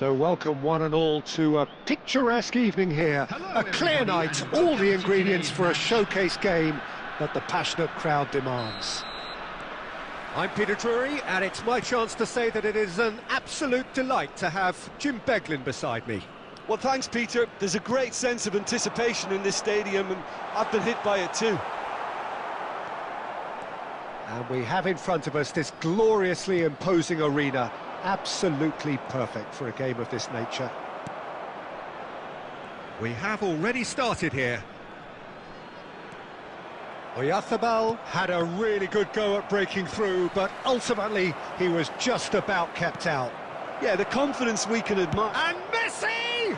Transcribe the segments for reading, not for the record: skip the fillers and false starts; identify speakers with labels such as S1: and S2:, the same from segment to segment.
S1: So welcome one and all to a picturesque evening here. A clear night, all the ingredients for a showcase game that the passionate crowd demands. I'm Peter Drury, and it's my chance to say that it is an absolute delight to have Jim Beglin beside me.
S2: Well, thanks, Peter. There's a great sense of anticipation in this stadium, and I've been hit by it too.
S1: And we have in front of us this gloriously imposing arena, absolutely perfect for a game of this nature. We have already started here. Oyarzabal had a really good go at breaking through, but ultimately he was just about kept out.
S2: Yeah, the confidence we can admire.
S1: And Messi!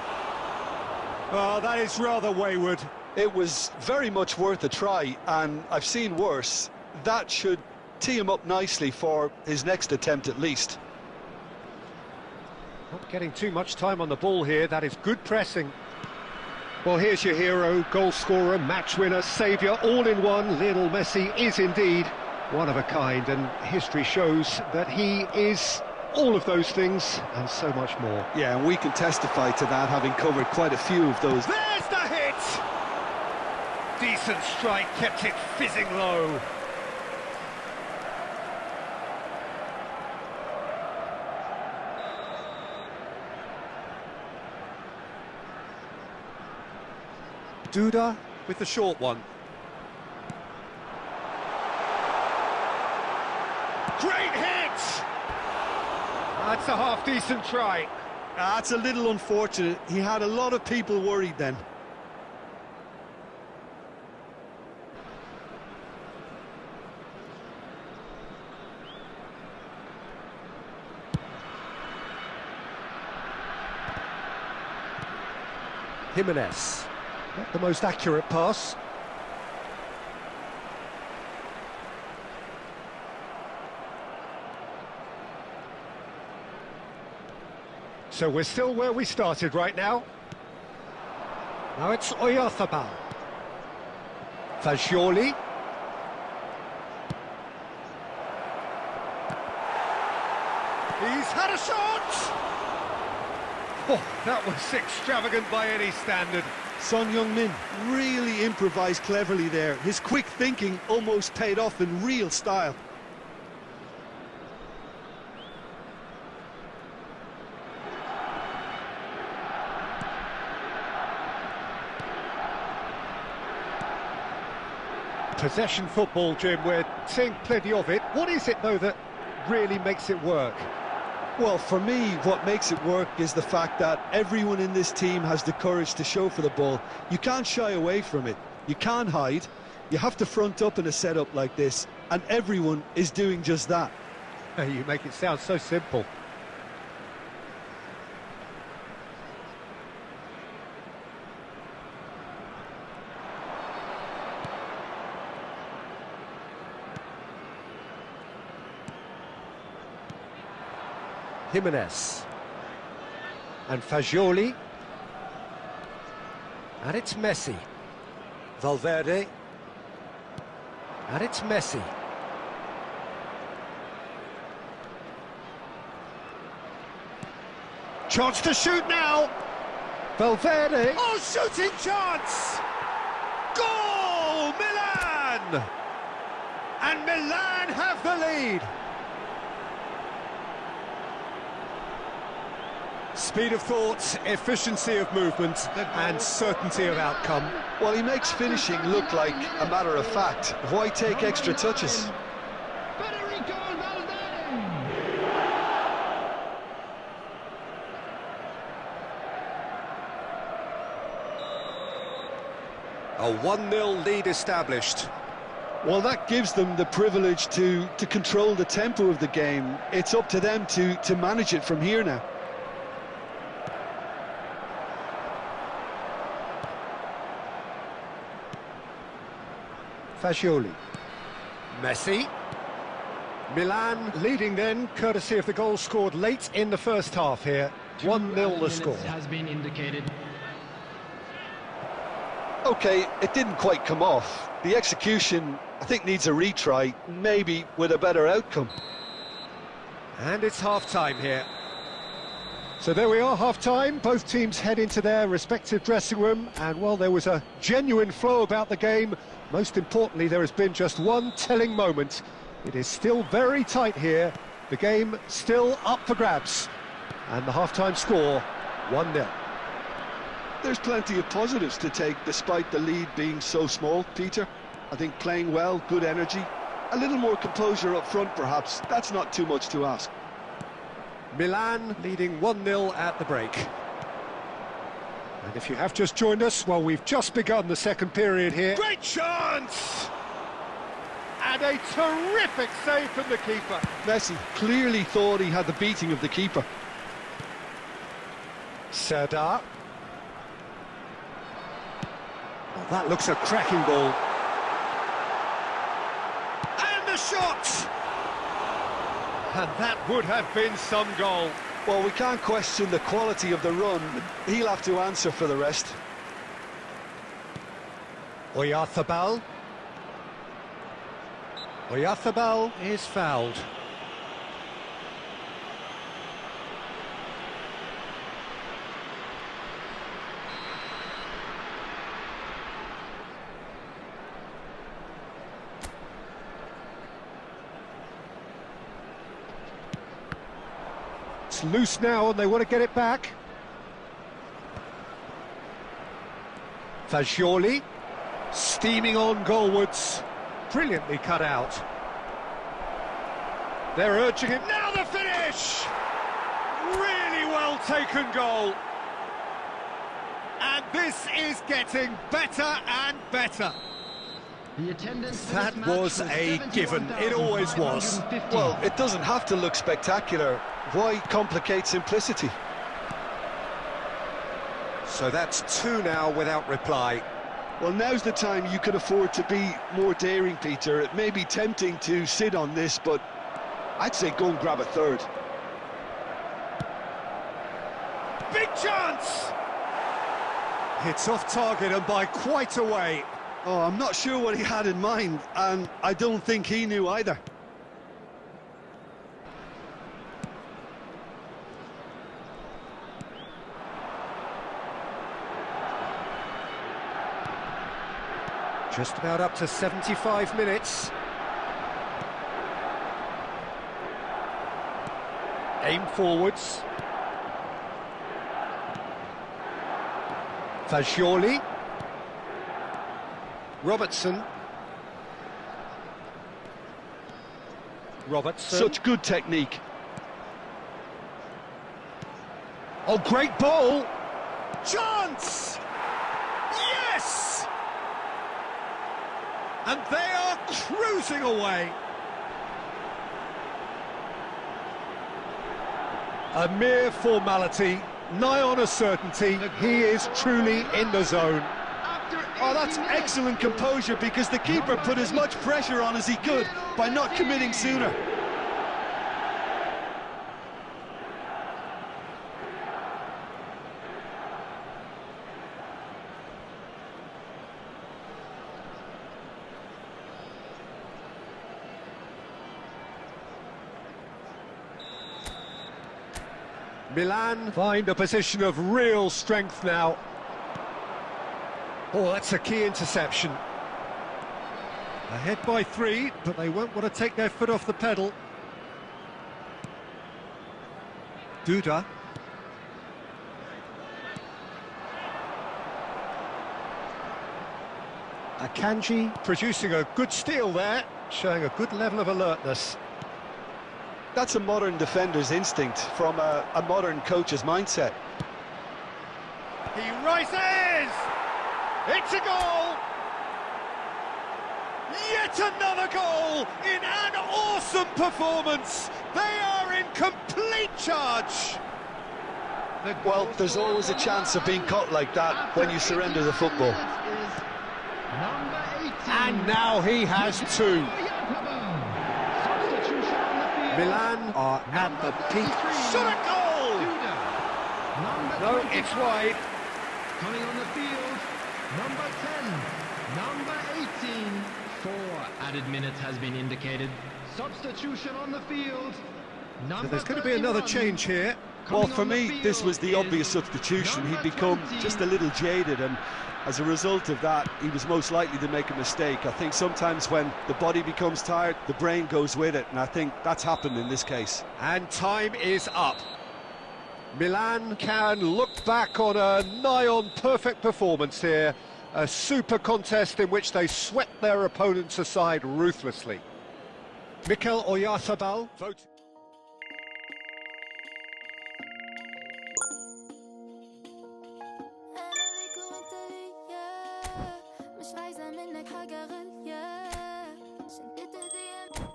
S1: Oh, that is rather wayward.
S2: It was very much worth a try, and I've seen worse. That should tee him up nicely for his next attempt at least.
S1: Not getting too much time on the ball here, that is good pressing. Well, here's your hero, goal scorer, match winner, saviour, all in one. Lionel Messi is indeed one of a kind, and history shows that he is all of those things and so much more.
S2: Yeah, and we can testify to that, having covered quite a few of those.
S1: There's the hit! Decent strike, kept it fizzing low. Duda with the short one. Great hit! That's a half-decent try.
S2: That's a little unfortunate. He had a lot of people worried then.
S1: Jimenez. Not the most accurate pass. So we're still where we started right now. Now it's Oyarzabal. Fagioli. He's had a shot! Oh, that was extravagant by any standard.
S2: Son Heung-min really improvised cleverly there. His quick thinking almost paid off in real style.
S1: Possession football, Jim, we're seeing plenty of it. What is it, though, that really makes it work?
S2: Well, for me, what makes it work is the fact that everyone in this team has the courage to show for the ball. You can't shy away from it. You can't hide. You have to front up in a setup like this, and everyone is doing just that.
S1: You make it sound so simple. Jimenez. And Fagioli. And it's Messi. Valverde. And it's Messi. Chance to shoot now. Valverde. Oh, shooting chance! Goal! Milan! And Milan have the lead. Speed of thought, efficiency of movement, and certainty of outcome.
S2: Well, he makes finishing look like a matter of fact. Why take extra touches?
S1: A 1-0 lead established.
S2: Well, that gives them the privilege to control the tempo of the game. It's up to them to manage it from here now.
S1: Fagioli. Messi. Milan leading then, courtesy of the goal scored late in the first half here. 1-0 the score.
S3: Has been indicated.
S2: Okay, it didn't quite come off. The execution, I think, needs a retry, maybe with a better outcome.
S1: And it's half-time here. So there we are, half-time. Both teams head into their respective dressing room, and while there was a genuine flow about the game, most importantly, there has been just one telling moment. It is still very tight here. The game still up for grabs, and the half-time score, 1-0.
S2: There's plenty of positives to take despite the lead being so small, Peter. I think playing well, good energy, a little more composure up front perhaps. That's not too much to ask.
S1: Milan leading 1-0 at the break. And if you have just joined us, well, we've just begun the second period here. Great chance! And a terrific save from the keeper.
S2: Messi clearly thought he had the beating of the keeper.
S1: Serdar. Well, that looks a cracking ball. And the shot! And that would have been some goal.
S2: Well, we can't question the quality of the run. He'll have to answer for the rest.
S1: Oyarzabal. Oyarzabal is fouled. It's loose now and they want to get it back. Fagioli steaming on goalwards. Brilliantly cut out. They're urging him. Now the finish! Really well taken goal. And this is getting better and better. That was a given. It always was.
S2: Well, it doesn't have to look spectacular. Why complicate simplicity?
S1: So that's 2 now without reply.
S2: Well, now's the time you can afford to be more daring, Peter. It may be tempting to sit on this, but I'd say go and grab a third.
S1: Big chance! It's off target and by quite a way.
S2: Oh, I'm not sure what he had in mind, and I don't think he knew either.
S1: Just about up to 75 minutes. Aim forwards. Fagioli. Robertson.
S2: Such good technique.
S1: Oh, great ball! Chance! Yes! And they are cruising away. A mere formality, nigh on a certainty. He is truly in the zone.
S2: Oh, that's excellent composure because the keeper put as much pressure on as he could by not committing sooner.
S1: Milan find a position of real strength now. Oh, that's a key interception. Ahead by 3, but they won't want to take their foot off the pedal. Duda. Akanji producing a good steal there, showing a good level of alertness.
S2: That's a modern defender's instinct from a modern coach's mindset.
S1: He rises! It's a goal! Yet another goal in an awesome performance! They are in complete charge!
S2: Well, there's always a chance of being caught like that when you surrender the football.
S1: And now he has 2. Milan are at the peak. Shot a goal! No, it's wide.
S3: Coming on the field, number 10, number 18. 4 added minutes has been indicated. Substitution on the field.
S1: So there's going to be another change here.
S2: Well, for me, this was the obvious substitution. He'd become just a little jaded, and as a result of that, he was most likely to make a mistake. I think sometimes when the body becomes tired, the brain goes with it, and I think that's happened in this case.
S1: And time is up. Milan can look back on a nigh-on perfect performance here. A super contest in which they swept their opponents aside ruthlessly. Mikel Oyarzabal votes.
S4: مش عايزة منك حاجة غالية شدت ايديا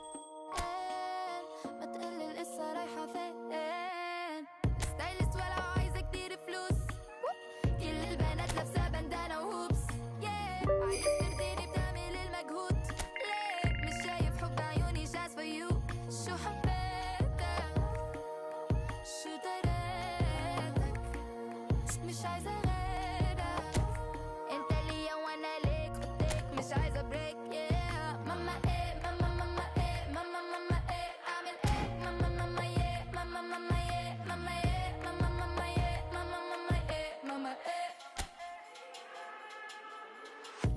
S4: ما تقلل لسه رايحة فين ستايلست ولو عايزة كتير فلوس كل البنات لابسة بندانة وهوبس عايز ترضيني بتعمل المجهود ليه مش شايف حب عيوني just for you شو حبيتك شو دريتك مش عايزة غيرك انت ليا وانا ليك خدك مش عايزة بريك ماما ايه ماما ماما ايه ماما ماما ايه اعمل ايه ماما ماما ايه ماما ماما ايه ماما ايه ماما ماما ايه ماما ماما ايه ماما ايه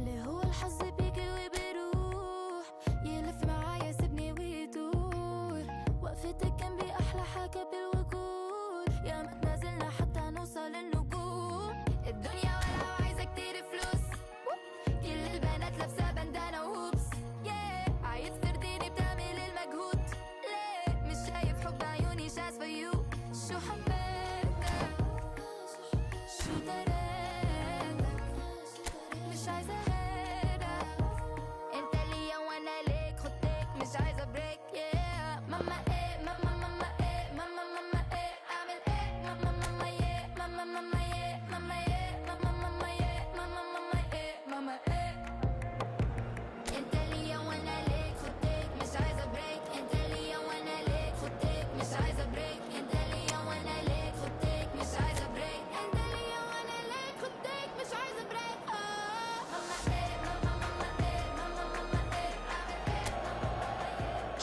S4: ليه هو الحظ بيجي وبيروح يلف معايا سيبني ويدور وقفتك جنبي احلى حاجة بالوجود يا ما تنازلنا حتى نوصل النجوم الدنيا ولا عايزة كتير فلوس كل البنات لابسة بندانة وهوبس عايز ترضيني بتعمل المجهود ليه مش شايف حب عيوني just for you شو حبيتك شو دريتك مش عايزة غيرك انت ليا وانا ليك خدك مش عايزة بريك ماما ايه ماما ماما ايه ماما ماما ايه اعمل ايه ماما ماما ايه ماما ماما ايه ماما ايه ماما ماما ايه ماما ماما ايه ماما ايه انت ليا وانا ليك خدك مش عايزة بريك انت ليا وانا ليك خدك مش عايزة بريك انت ليا وانا ليك خدك مش عايزة بريك انت ليا وانا ليك خدك مش عايزة بريك ماما ايه ماما ماما ايه ماما ماما ايه اعمل ايه.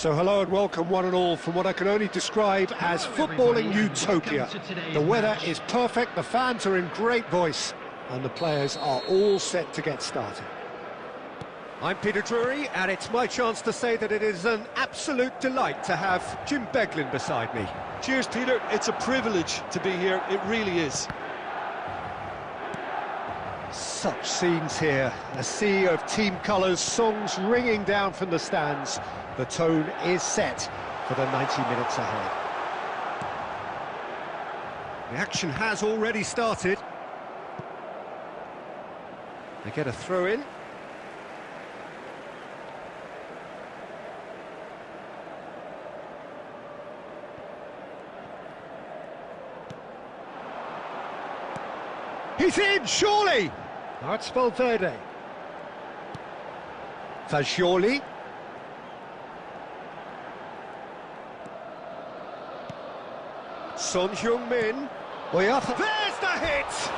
S1: So hello and welcome one and all from what I can only describe as footballing utopia. The weather is perfect, the fans are in great voice, and the players are all set to get started. I'm Peter Drury, and it's my chance to say that it is an absolute delight to have Jim Beglin beside me.
S2: Cheers, Peter. It's a privilege to be here. It really is.
S1: Such scenes here, a sea of team colours, songs ringing down from the stands. The tone is set for the 90 minutes ahead. The action has already started. They get a throw in. He's in, surely! Now it's Valverde. Fagioli. Son Heung-min. There's the hit!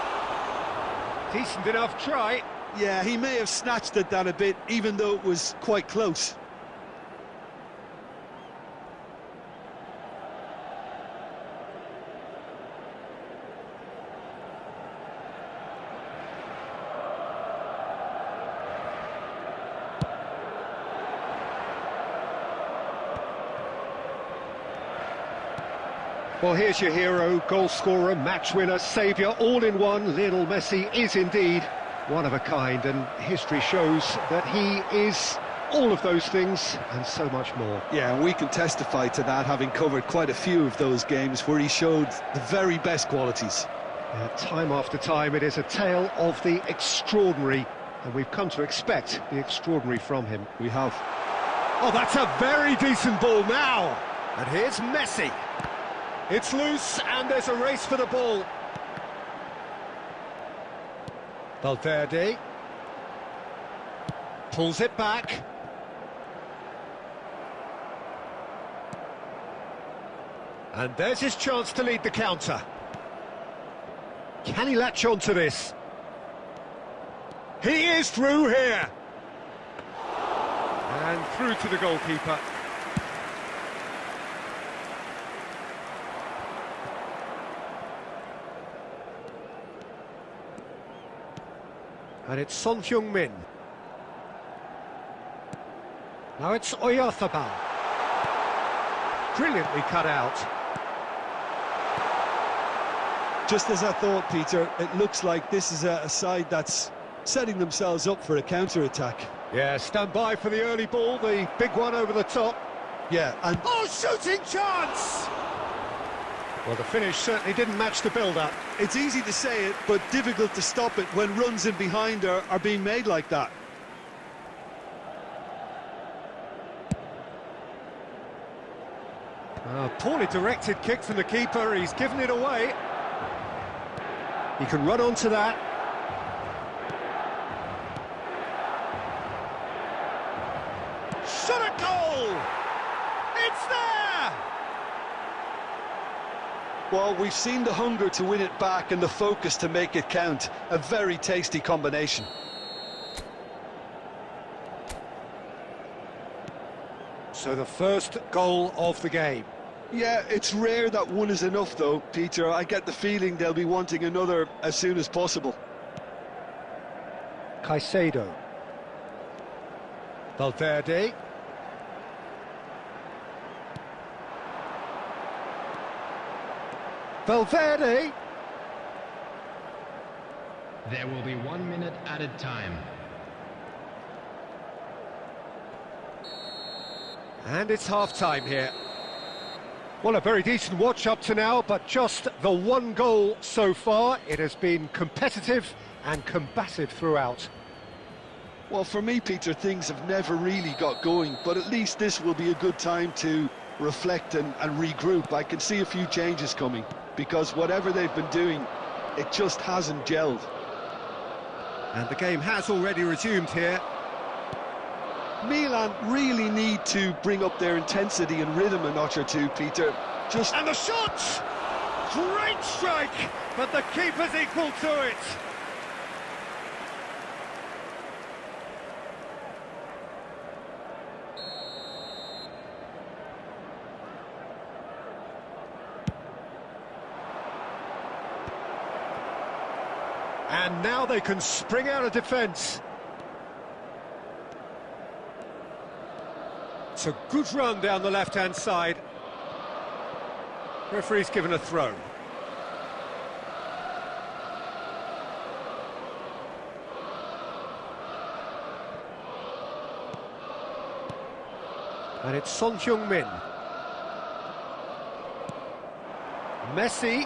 S1: Decent enough try.
S2: Yeah, he may have snatched it down a bit, even though it was quite close.
S1: Well, here's your hero, goal scorer, match winner, saviour, all in one. Lionel Messi is indeed one of a kind, and history shows that he is all of those things and so much more.
S2: Yeah, and we can testify to that, having covered quite a few of those games where he showed the very best qualities.
S1: Time after time, it is a tale of the extraordinary, and we've come to expect the extraordinary from him.
S2: We have.
S1: Oh, that's a very decent ball now! And here's Messi. It's loose, and there's a race for the ball. Valverde pulls it back. And there's his chance to lead the counter. Can he latch on to this? He is through here. And through to the goalkeeper. And it's Son Heung-min. Now it's Oyarzabal. Brilliantly cut out.
S2: Just as I thought, Peter, it looks like this is a side that's setting themselves up for a counter-attack.
S1: Yeah, stand by for the early ball, the big one over the top.
S2: Yeah, and
S1: Oh, shooting chance! Well, the finish certainly didn't match the build-up.
S2: it's easy to say it, but difficult to stop it when runs in behind are being made like that.
S1: Poorly directed kick from the keeper, he's given it away. He can run onto that. Shot a goal! It's there!
S2: Well, we've seen the hunger to win it back and the focus to make it count. A very tasty combination.
S1: So the first goal of the game.
S2: Yeah, it's rare that one is enough though, Peter. I get the feeling they'll be wanting another as soon as possible.
S1: Caicedo. Valverde. Valverde.
S3: There will be 1 minute added time.
S1: And it's half-time here. Well, a very decent watch up to now, but just the one goal so far. It has been competitive and combative throughout.
S2: Well, for me, Peter, things have never really got going, but at least this will be a good time to reflect and regroup. I can see a few changes coming, because whatever they've been doing, it just hasn't gelled.
S1: And the game has already resumed here.
S2: Milan really need to bring up their intensity and rhythm a notch or two, Peter. Just
S1: And the shot! Great strike, but the keeper's equal to it. And now they can spring out of defence. It's a good run down the left-hand side. Referee's given a throw. And it's Son Heung-min. Messi.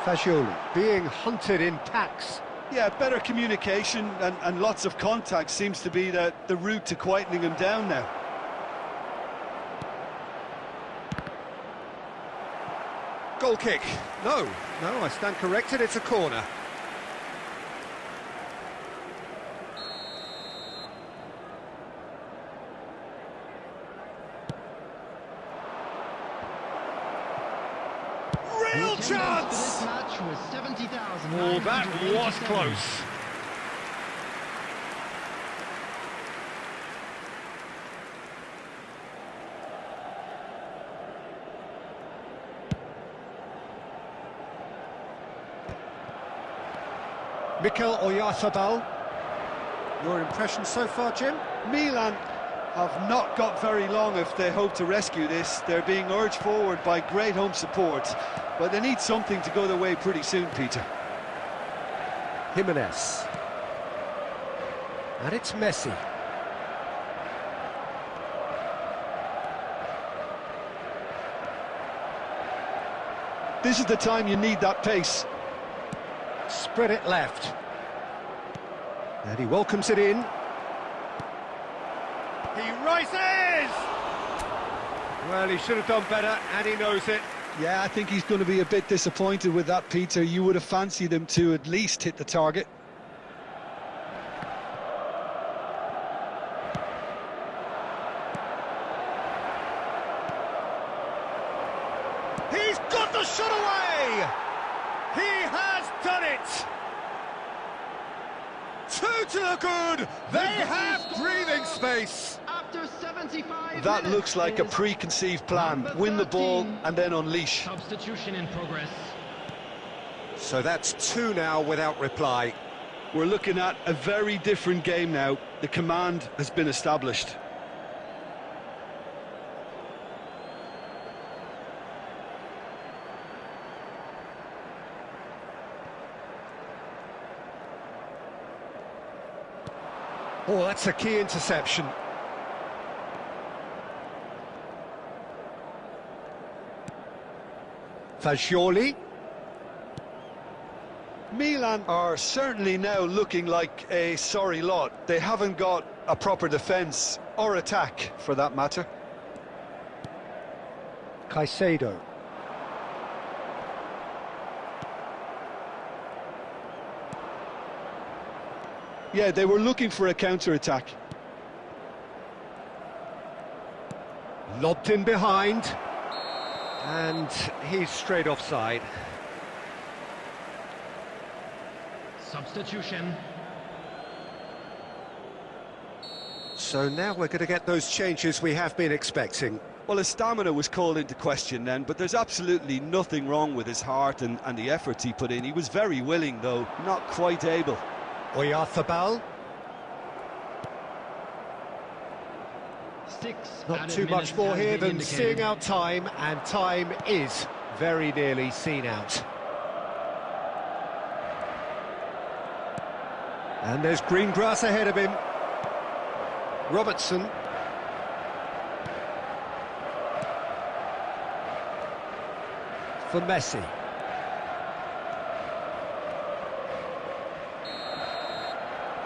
S1: Fagioli being hunted in packs.
S2: yeah, better communication and lots of contact seems to be the route to quietening him down now.
S1: Goal kick. No, I stand corrected, it's a corner. Real chance!
S3: This match was 70,000.
S1: Oh, that was close. Mikel Oyarzabal. Your impression so far, Jim?
S2: Milan have not got very long if they hope to rescue this. They're being urged forward by great home support, but they need something to go their way pretty soon, Peter.
S1: Jimenez. And it's Messi.
S2: This is the time you need that pace.
S1: Spread it left. And he welcomes it in. He rises! Well, he should have done better, and he knows it.
S2: Yeah, I think he's going to be a bit disappointed with that, Peter. You would have fancied him to at least hit the target.
S1: He's got the shot away! He has done it! 2 to the good! They have breathing space!
S3: After 75
S2: That
S3: minutes
S2: looks like a
S3: is
S2: preconceived plan.
S3: number
S2: Win the ball
S3: 13.
S2: and then unleash.
S3: Substitution in progress.
S1: So that's 2 now without reply.
S2: We're looking at a very different game now. The command has been established.
S1: Oh, that's a key interception. Fagioli.
S2: Milan are certainly now looking like a sorry lot. They haven't got a proper defence, or attack for that matter.
S1: Caicedo.
S2: Yeah, they were looking for a counter-attack.
S1: Lobbed in behind. And he's straight offside.
S3: Substitution.
S1: So now we're going to get those changes we have been expecting.
S2: Well, his stamina was called into question then, but there's absolutely nothing wrong with his heart and the efforts he put in. He was very willing, though, not quite able.
S1: Oyarzabal. Not too much more here than seeing out time, and time is very nearly seen out. And there's green grass ahead of him. Robertson. For Messi.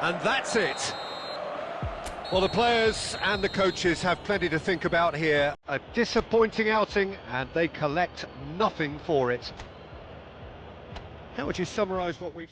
S1: And that's it. Well, the players and the coaches have plenty to think about here. A disappointing outing, and they collect nothing for it. How would you summarise what we've...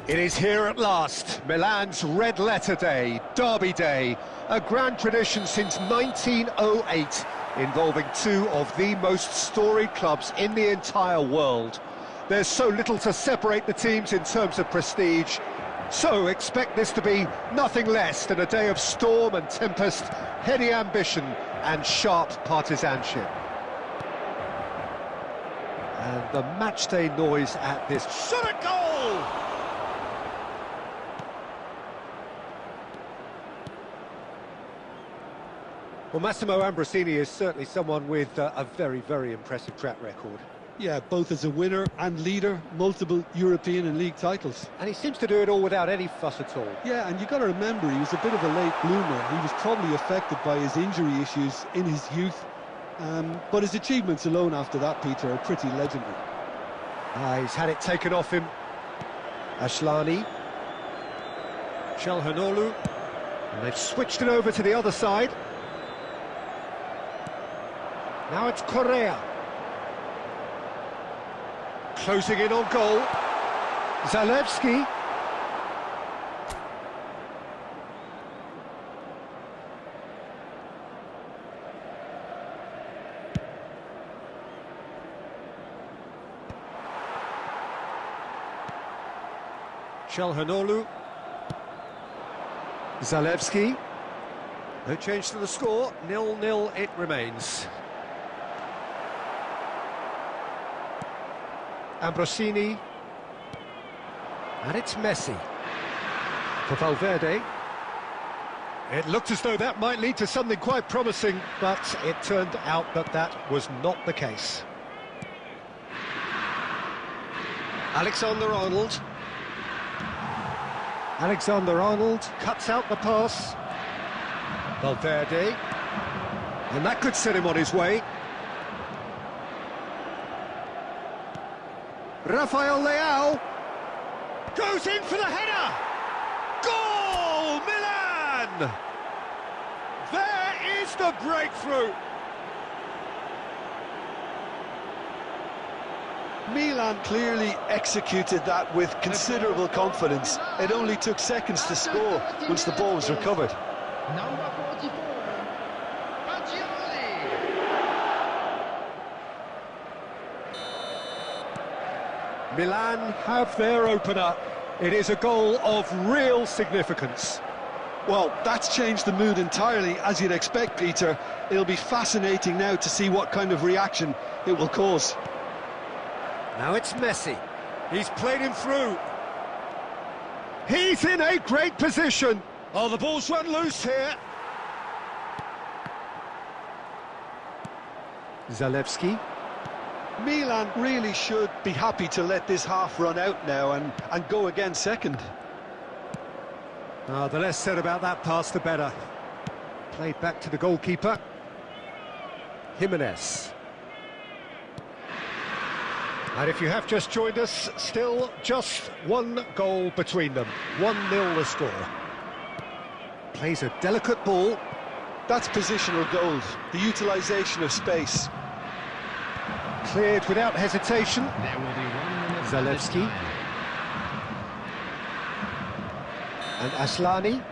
S1: It is here at last, Milan's red letter day, Derby Day, a grand tradition since 1908, involving two of the most storied clubs in the entire world. There's so little to separate the teams in terms of prestige, so expect this to be nothing less than a day of storm and tempest, heady ambition and sharp partisanship. And the matchday noise at this shot at goal! Well, Massimo Ambrosini is certainly someone with a very, very impressive track record.
S2: Yeah, both as a winner and leader, multiple European and league titles.
S1: And he seems to do it all without any fuss at all.
S2: Yeah, and you've got to remember, he was a bit of a late bloomer. He was probably affected by his injury issues in his youth. But his achievements alone after that, Peter, are pretty legendary.
S1: He's had it taken off him. Ashlani. Çalhanoğlu. And they've switched it over to the other side. Now it's Correa. Closing in on goal. Zalewski. Çalhanoğlu. Zalewski. No change to the score, 0-0 it remains. Ambrosini. And it's Messi. For Valverde. It looked as though that might lead to something quite promising, but it turned out that that was not the case. Alexander-Arnold. Alexander-Arnold cuts out the pass. Valverde. And that could set him on his way. Rafael Leao goes in for the header. Goal, Milan! There is the breakthrough.
S2: Milan clearly executed that with considerable confidence. It only took seconds to score once the ball was recovered.
S3: Number 44, Fagioli.
S1: Milan have their opener. It is a goal of real significance.
S2: Well, that's changed the mood entirely, as you'd expect, Peter. It'll be fascinating now to see what kind of reaction it will cause.
S1: Now it's Messi. He's played him through. He's in a great position. Oh, the ball's run loose here. Zalewski.
S2: Milan really should be happy to let this half run out now and go again second.
S1: The less said about that pass, the better. Played back to the goalkeeper. Jimenez. And if you have just joined us, still just one goal between them. 1-0 the score. Plays a delicate ball.
S2: That's positional gold, the utilisation of space.
S1: Cleared without hesitation.
S3: There will be 1 minute.
S1: Zalewski. And Asllani.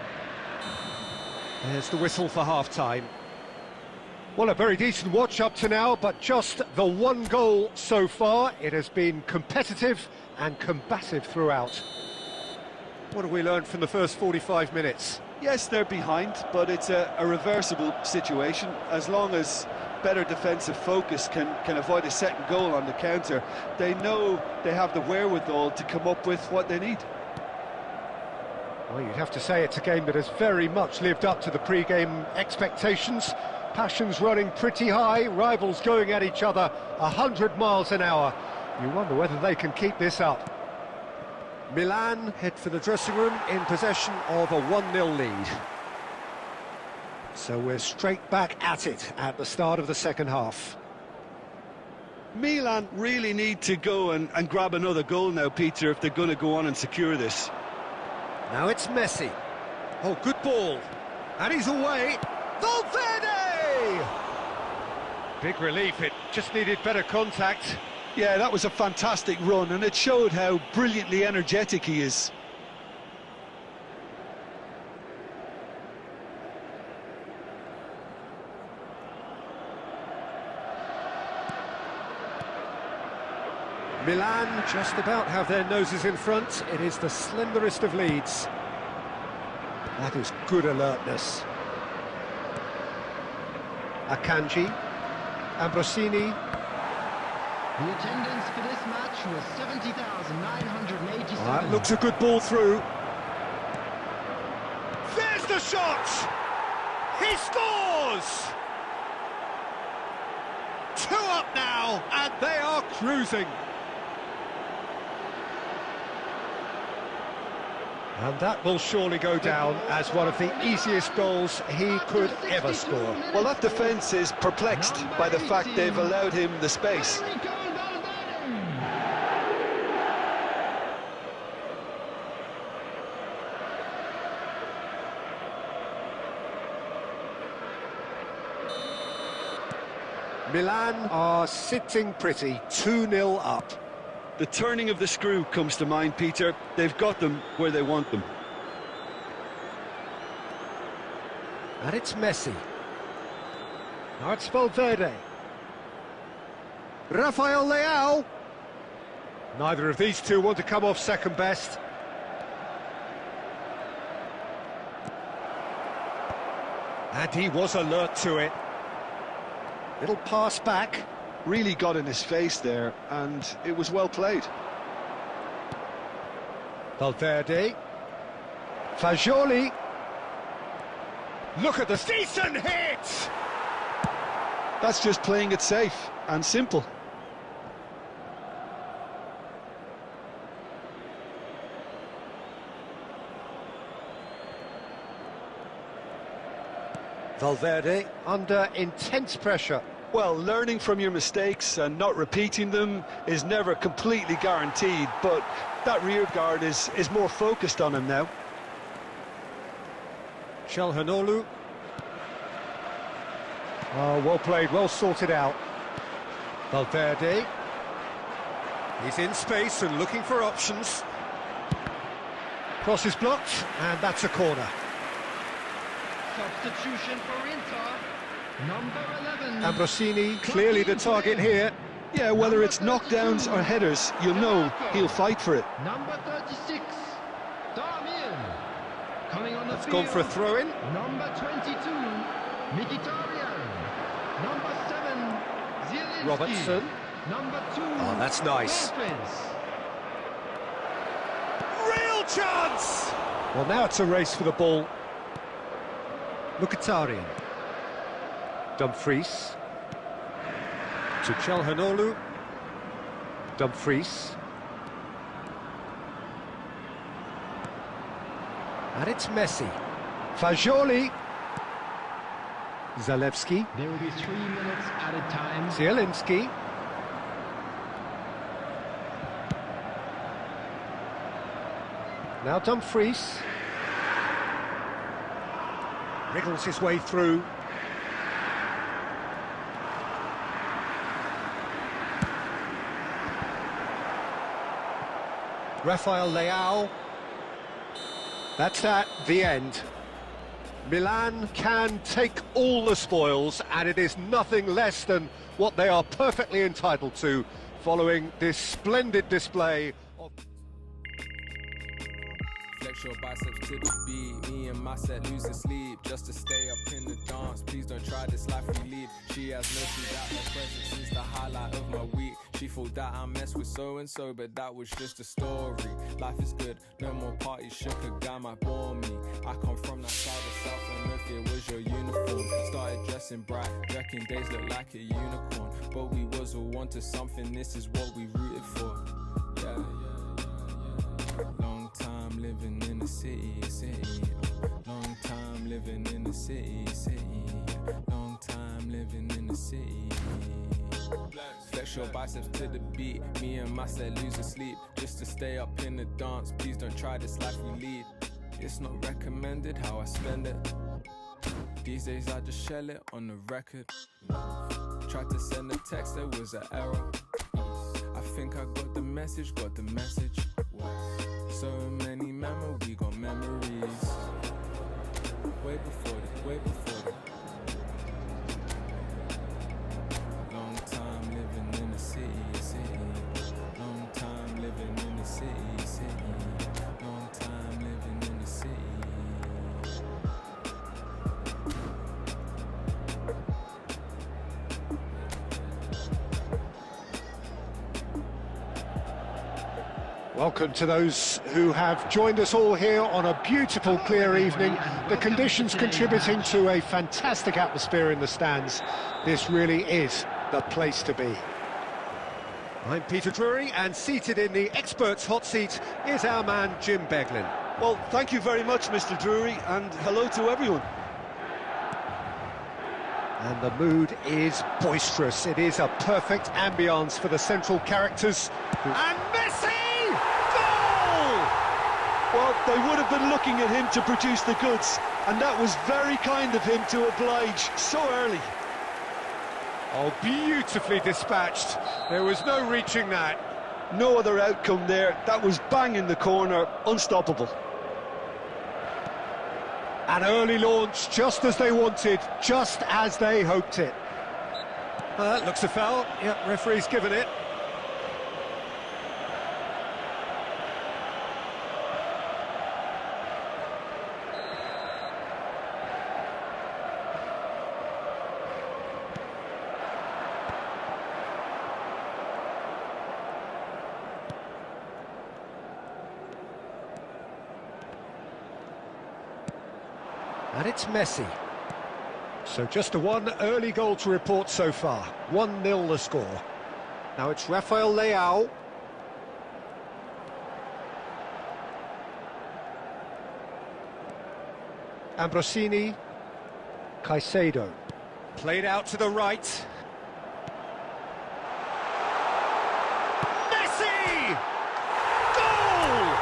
S1: There's the whistle for half-time. Well, a very decent watch up to now, but just the one goal so far. It has been competitive and combative throughout. What have we learned from the first 45 minutes?
S2: Yes, they're behind, but it's a reversible situation. As long as better defensive focus can avoid a second goal on the counter, they know they have the wherewithal to come up with what they need.
S1: Well, you'd have to say it's a game that has very much lived up to the pre-game expectations. Passions running pretty high, rivals going at each other 100 miles an hour. You wonder whether they can keep this up. Milan head for the dressing room in possession of a 1-0 lead. So we're straight back at it at the start of the second half.
S2: Milan really need to go and grab another goal now, Peter, if they're going to go on and secure this.
S1: Now it's Messi. Oh, good ball. And he's away. Valverde! Big relief, it just needed better contact.
S2: Yeah, that was a fantastic run, and it showed how brilliantly energetic he is.
S1: Milan just about have their noses in front. It is the slenderest of leads. That is good alertness. Akanji, Ambrosini.
S3: The attendance for this match was 70,987.
S1: That looks a good ball through. There's the shot! He scores! 2 up now, and they are cruising. And that will surely go down as one of the easiest goals he could ever score.
S2: Well, that defence is perplexed by the fact they've allowed him the space.
S1: Milan are sitting pretty, 2-0 up.
S2: The turning of the screw comes to mind, Peter. They've got them where they want them.
S1: And it's Messi. Now it's Valverde. Rafael Leao. Neither of these two want to come off second best. And he was alert to it. Little pass back.
S2: Really got in his face there, and it was well played.
S1: Valverde. Fagioli. Look at this decent hit!
S2: That's just playing it safe and simple.
S1: Valverde under intense pressure.
S2: Well, learning from your mistakes and not repeating them is never completely guaranteed, but that rear guard is more focused on him now.
S1: Çalhanoğlu. Oh, well played, well sorted out. Valverde. He's in space and looking for options. Cross is blocked, and that's a corner.
S3: Substitution for Inter. Number 11.
S1: Ambrosini, clearly the target here.
S2: Yeah, whether it's knockdowns or headers, you'll know he'll fight for it.
S3: Number 36. Darmian. Coming on the
S1: It's
S3: field.
S1: gone for a throw-in.
S3: Number 22. Mkhitaryan. Number 7. Zielinski.
S1: Robertson.
S3: Number 2.
S1: Oh, that's nice.
S3: Lopez.
S1: Real chance! Well, now it's a race for the ball. Mkhitaryan. Dumfries. To Çalhanoğlu. Dumfries. And it's Messi. Fagioli. Zalewski.
S3: There will be 3 minutes added time.
S1: Zielinski. Now Dumfries. Wriggles his way through. Rafael Leao. That's that, the end. Milan can take all the spoils, and it is nothing less than what they are perfectly entitled to following this splendid display of...
S5: Flex your biceps to the beat. Me and my set losing sleep just to stay up in the dance. Please don't try this life we lead. She has no doubt her presence is the highlight of my week. She thought that I messed with so-and-so, but that was just a story. Life is good, no more parties, shook a guy might bore me. I come from that side of South and if it was your uniform. Started dressing bright, wrecking days look like a unicorn. But we was all wanted something, this is what we rooted for. Yeah. Long time living in the city. Long time living in the city. Long time living in the city. Flex your biceps to the beat. Me and my set losing sleep just to stay up in the dance. Please don't try this life we lead. It's not recommended how I spend it. These days I just shell it on the record. Tried to send a text, there was an error. I think I got the message. So many memories, we got memories. Way before the long time living in the city. Long
S1: Welcome to those who have joined us all here on a beautiful, clear evening. The conditions contributing to a fantastic atmosphere in the stands. This really is the place to be. I'm Peter Drury, and seated in the experts' hot seat is our man Jim Beglin.
S2: Well, thank you very much, Mr. Drury, and hello to everyone.
S1: And the mood is boisterous. It is a perfect ambience for the central characters. And Messi! Goal!
S2: Well, they would have been looking at him to produce the goods, and that was very kind of him to oblige so early.
S1: Oh, beautifully dispatched. There was no reaching that.
S2: No other outcome there. That was bang in the corner, unstoppable.
S1: An early launch, just as they wanted, just as they hoped it. Looks a foul. Yep, referee's given it. And it's Messi. So just a one early goal to report so far. 1-0 the score. Now it's Rafael Leao. Ambrosini. Caicedo. Played out to the right. Messi! Goal!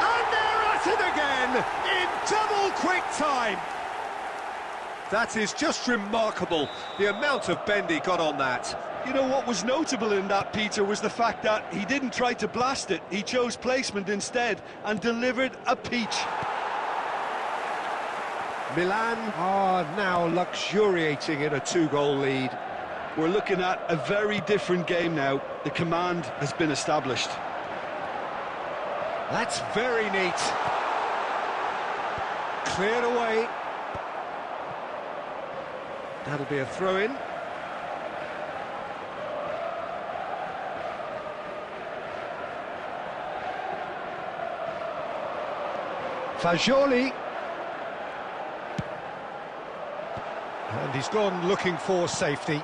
S1: And they're at it again in double quick time. That is just remarkable, the amount of bend he got on that.
S2: You know what was notable in that, Peter, was the fact that he didn't try to blast it. He chose placement instead and delivered a peach.
S1: Milan are now luxuriating in a 2-goal lead.
S2: We're looking at a very different game now. The command has been established.
S1: That's very neat. Cleared away. That'll be a throw-in. Fagioli. And he's gone looking for safety.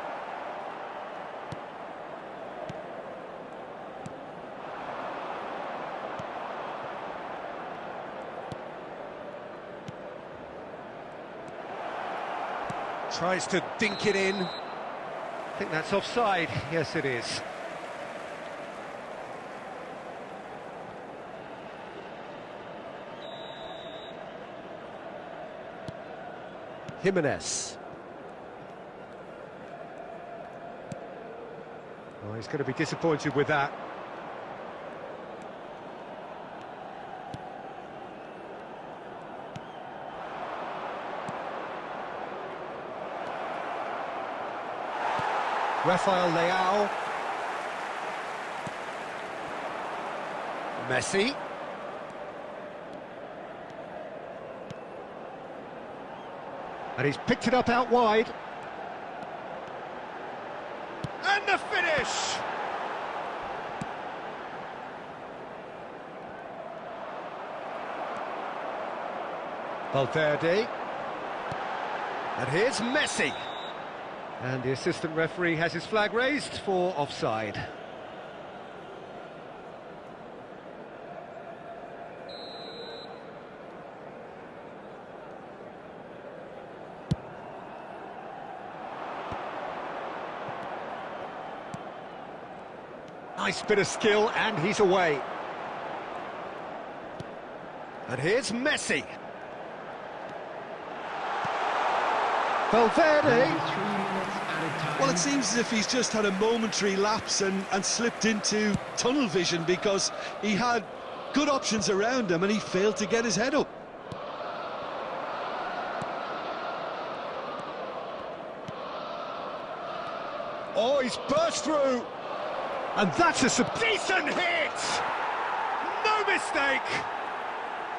S1: Tries to dink it in. I think that's offside. Yes, it is. Jimenez. Oh, he's going to be disappointed with that. Rafael Leao. Messi. And he's picked it up out wide. And the finish! Valverde. And here's Messi. And the assistant referee has his flag raised for offside. Nice bit of skill, and he's away. And here's Messi. Valverde.
S2: Well, it seems as if he's just had a momentary lapse and slipped into tunnel vision, because he had good options around him and he failed to get his head up.
S1: Oh, he's burst through. And that's a decent hit! No mistake!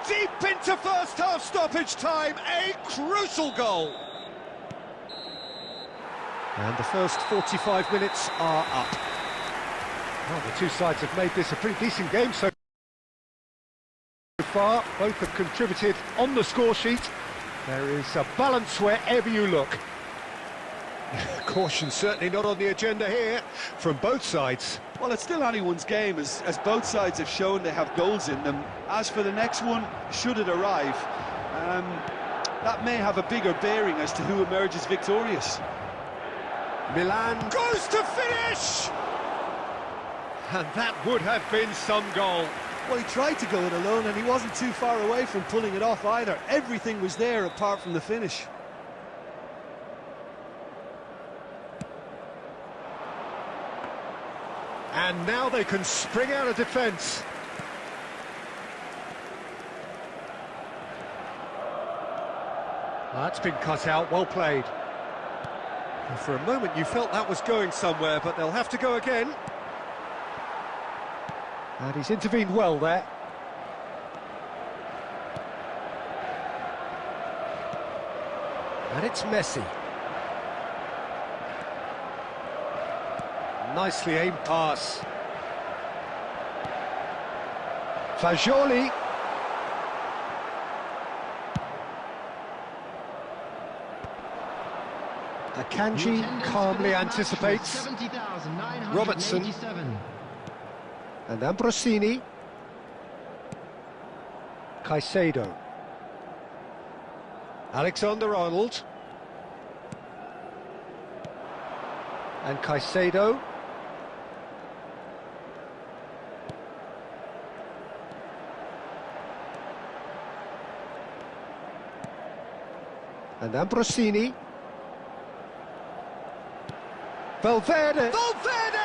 S1: Deep into first half stoppage time, a crucial goal! And the first 45 minutes are up. Well, the two sides have made this a pretty decent game so far. Both have contributed on the score sheet. There is a balance wherever you look. Caution certainly not on the agenda here from both sides.
S2: Well, it's still anyone's game, as both sides have shown they have goals in them. As for the next one, should it arrive, that may have a bigger bearing as to who emerges victorious.
S1: Milan goes to finish! And that would have been some goal.
S2: Well, he tried to go it alone and he wasn't too far away from pulling it off either. Everything was there apart from the finish.
S1: And now they can spring out of defence. That's been cut out, well played. And for a moment you felt that was going somewhere, but they'll have to go again. And he's intervened well there. And it's Messi. Nicely aimed pass. Fagioli. Akanji calmly anticipates. Robertson. And Ambrosini. Caicedo. Alexander-Arnold. And Caicedo. And Ambrosini. Valverde! Valverde!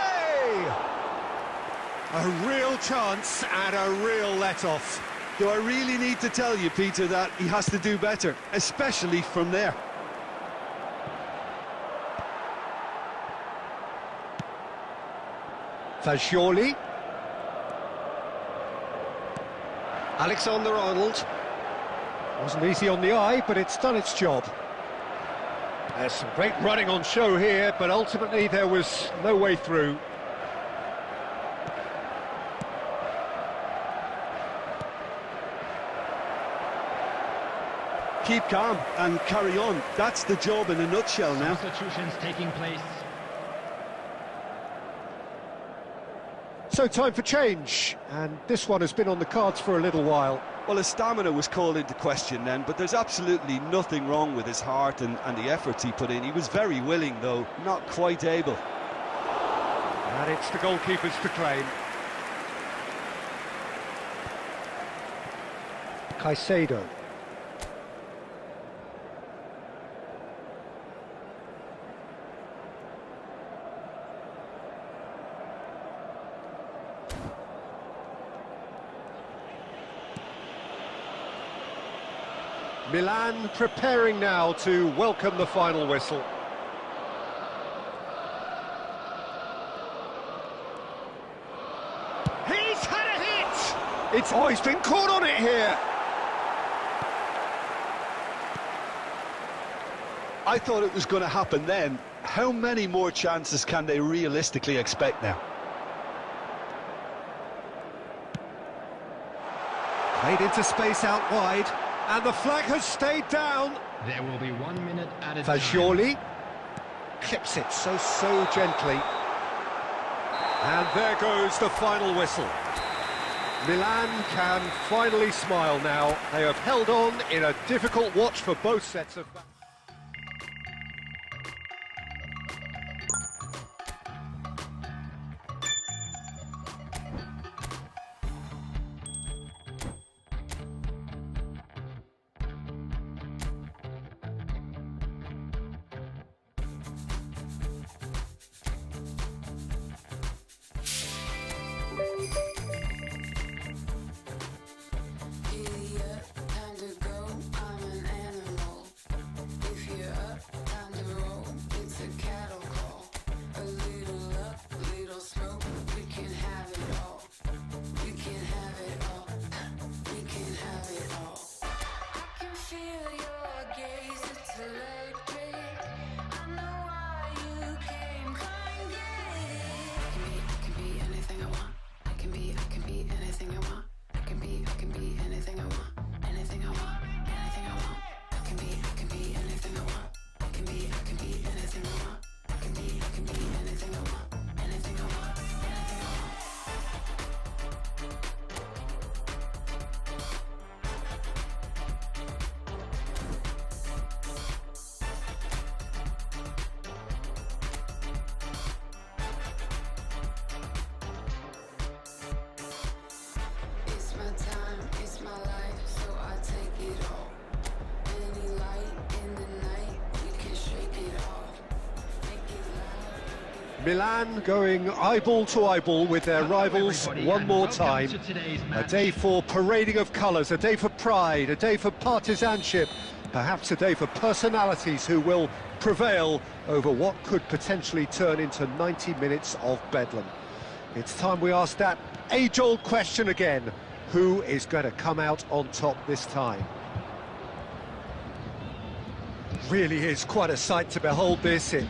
S1: A real chance and a real let-off.
S2: Do I really need to tell you, Peter, that he has to do better, especially from there?
S1: Fagioli. Alexander-Arnold. Wasn't easy on the eye, but it's done its job. There's some great running on show here, but ultimately there was no way through.
S2: Keep calm and carry on. That's the job in a nutshell now.
S3: Substitutions taking place.
S1: So time for change, and this one has been on the cards for a little while.
S2: Well, his stamina was called into question then, but there's absolutely nothing wrong with his heart and the efforts he put in. He was very willing, though, not quite able.
S1: And it's the goalkeepers to claim. Caicedo. Milan preparing now to welcome the final whistle. He's had a hit! It's always been caught on it here.
S2: I thought it was going to happen then. How many more chances can they realistically expect now?
S1: Played into space out wide. And the flag has stayed down.
S3: There will be 1 minute added
S1: Fagioli clips it so gently. And there goes the final whistle. Milan can finally smile now. They have held on in a difficult watch for both sets of... Milan going eyeball to eyeball with their rivals one more time. A day for parading of colours, a day for pride, a day for partisanship, perhaps a day for personalities who will prevail over what could potentially turn into 90 minutes of bedlam. It's time we ask that age-old question again. Who is going to come out on top this time? Really is quite a sight to behold this. It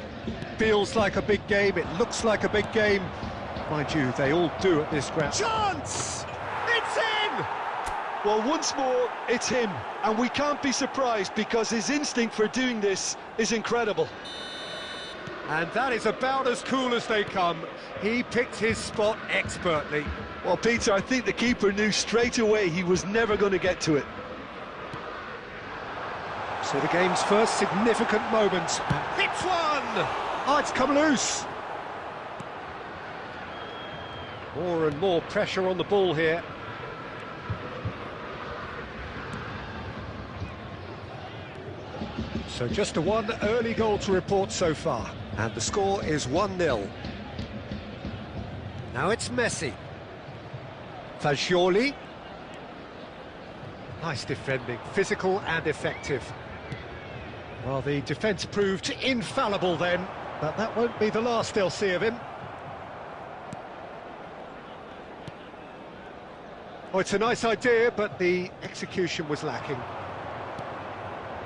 S1: feels like a big game, it looks like a big game. Mind you, they all do at this ground.
S2: Chance! It's in! Well, once more, it's him. And we can't be surprised because his instinct for doing this is incredible.
S1: And that is about as cool as they come. He picked his spot expertly.
S2: Well, Peter, I think the keeper knew straight away he was never going to get to it.
S1: So the game's first significant moment. Hits one! Oh, it's come loose. More and more pressure on the ball here. So just a one early goal to report so far. And the score is 1-0. Now it's Messi. Fagioli. Nice defending, physical and effective. Well, the defence proved infallible then, but that won't be the last they'll see of him. Oh, it's a nice idea, but the execution was lacking.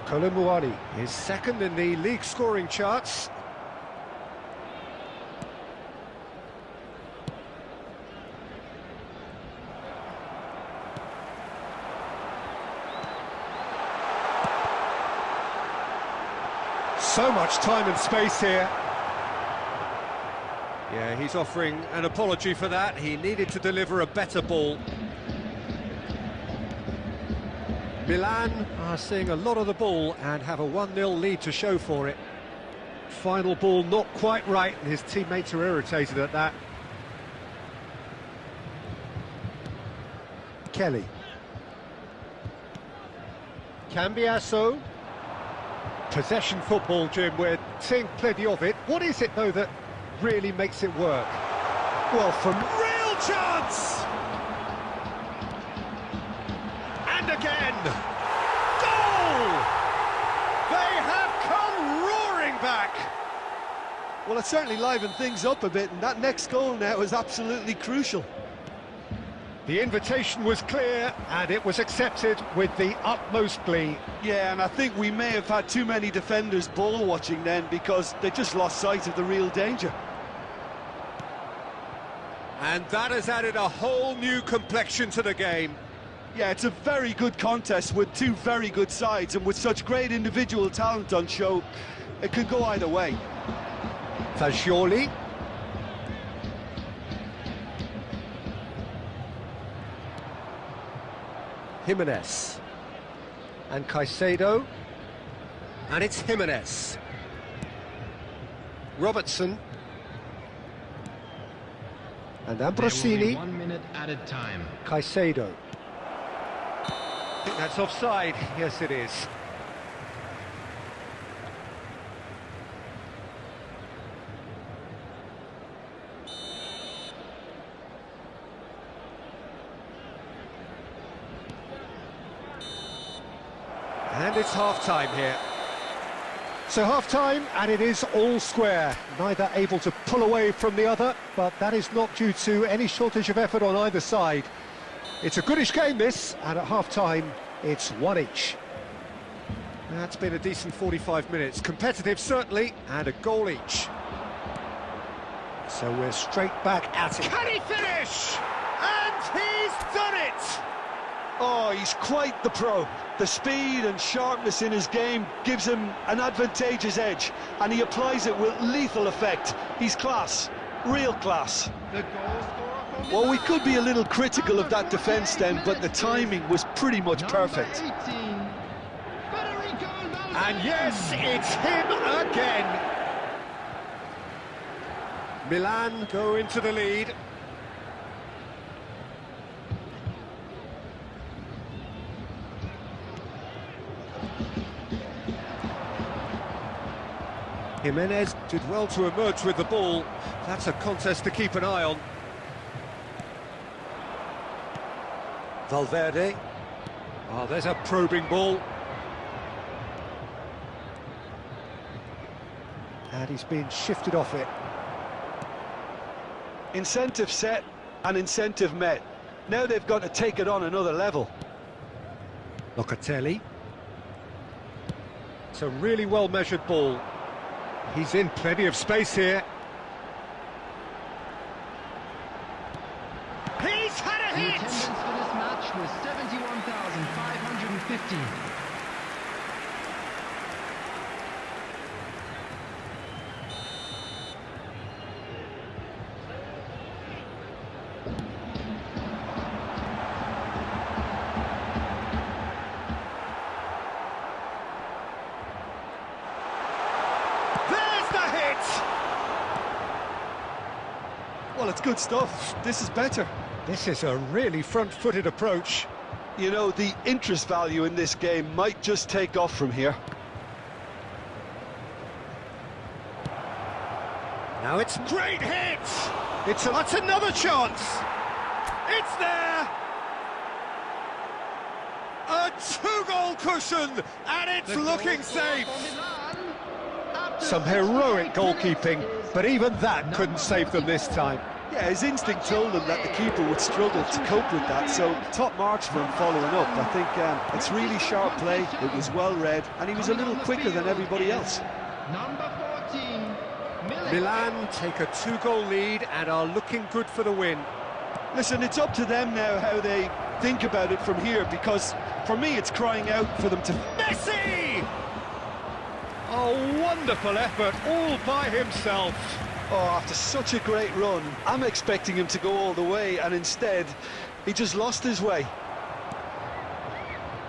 S1: Kolomuani is second in the league scoring charts. So much time and space here. Yeah, he's offering an apology for that. He needed to deliver a better ball. Milan are seeing a lot of the ball and have a 1-0 lead to show for it. Final ball not quite right, and his teammates are irritated at that. Kelly. Cambiasso. Possession football, Jim, we're seeing plenty of it. What is it, though, that really makes it work?
S2: Well, from real chance!
S1: And again! Goal! They have come roaring back!
S2: Well, it certainly livened things up a bit, and that next goal now is absolutely crucial.
S1: The invitation was clear, and it was accepted with the utmost glee.
S2: Yeah, and I think we may have had too many defenders ball watching then because they just lost sight of the real danger.
S1: And that has added a whole new complexion to the game.
S2: Yeah, it's a very good contest with two very good sides, and with such great individual talent on show, it could go either way.
S1: Fagioli. Jimenez. And Caicedo. And it's Jimenez. Robertson. And Ambrosini.
S3: 1 minute added time.
S1: Caicedo. I think that's offside. Yes, it is. And it's half-time here. So half-time, and it is all square. Neither able to pull away from the other, but that is not due to any shortage of effort on either side. It's a goodish game, this, and at half-time, it's one each. That's been a decent 45 minutes. Competitive, certainly, and a goal each. So we're straight back at it. Can he finish? And he's done it!
S2: Oh, he's quite the pro. The speed and sharpness in his game gives him an advantageous edge, and he applies it with lethal effect. He's class, real class. Well, we could be a little critical of that defence then, but the timing was pretty much perfect.
S1: And yes, it's him again. Milan go into the lead. Jimenez did well to emerge with the ball. That's a contest to keep an eye on. Valverde. Oh, there's a probing ball. And he's been shifted off it.
S2: Incentive set and incentive met. Now they've got to take it on another level.
S1: Locatelli. It's a really well-measured ball. He's in plenty of space here. He's had a
S3: The
S1: hit!
S3: attendance for this match was 71,550.
S1: There's the hit!
S2: Well, it's good stuff. This is better.
S1: This is a really front-footed approach.
S2: You know, the interest value in this game might just take off from here.
S1: Now it's great hit! That's another chance! It's there! A two-goal cushion, and it's looking safe! Some heroic goalkeeping, but even that couldn't save them this time.
S2: Yeah, his instinct told him that the keeper would struggle to cope with that, so top marks for him following up. I think it's really sharp play, it was well read, and he was a little quicker than everybody else.
S3: Number 14,
S1: Milan take a two-goal lead and are looking good for the win.
S2: Listen, it's up to them now how they think about it from here, because for me it's crying out for them to...
S1: Messi! A wonderful effort all by himself.
S2: Oh, after such a great run, I'm expecting him to go all the way, and instead, he just lost his way.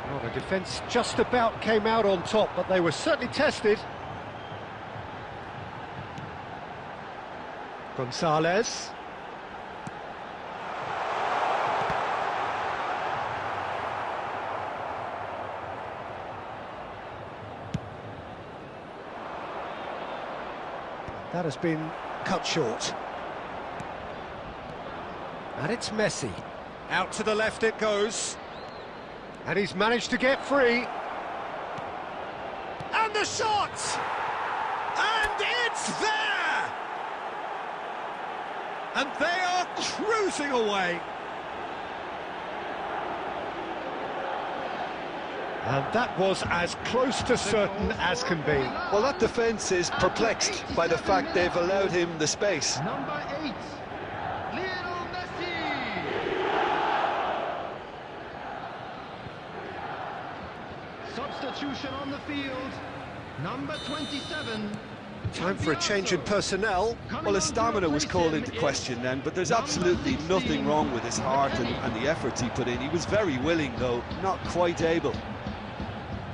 S1: Well, the defence just about came out on top, but they were certainly tested. Gonzalez. That has been cut short. And it's Messi. Out to the left it goes. And he's managed to get free. And the shot! And it's there! And they are cruising away. And that was as close to certain as can be.
S2: Well, that defence is perplexed by the fact they've allowed him the space.
S3: Number 8, Lionel Messi. Substitution on the field. Number 27.
S1: Time for a change in personnel.
S2: Well, his stamina was called into question then, but there's absolutely nothing wrong with his heart and the efforts he put in. He was very willing, though, not quite able.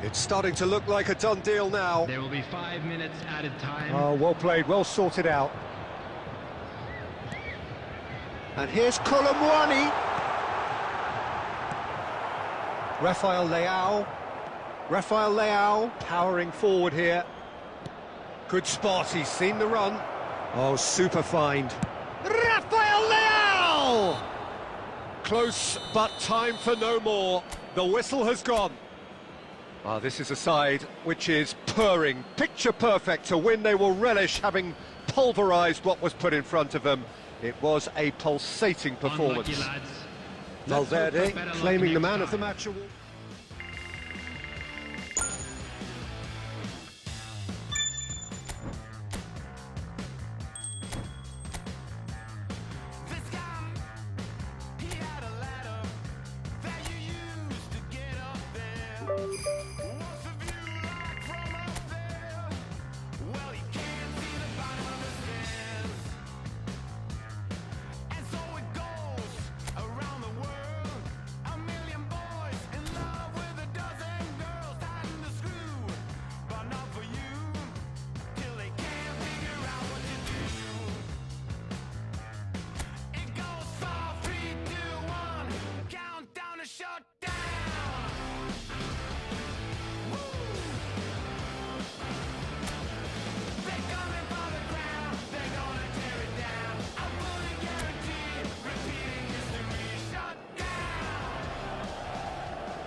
S1: It's starting to look like a done deal now.
S3: There will be 5 minutes added time.
S1: Oh, well played, well sorted out. And here's Colomwani. Rafael Leao powering forward here. Good spot, he's seen the run. Oh, super find. Rafael Leao! Close, but time for no more. The whistle has gone. This is a side which is purring, picture perfect, to win they will relish, having pulverised what was put in front of them. It was a pulsating performance.
S3: Unlucky, lads.
S1: Valverde claiming the man of the match award.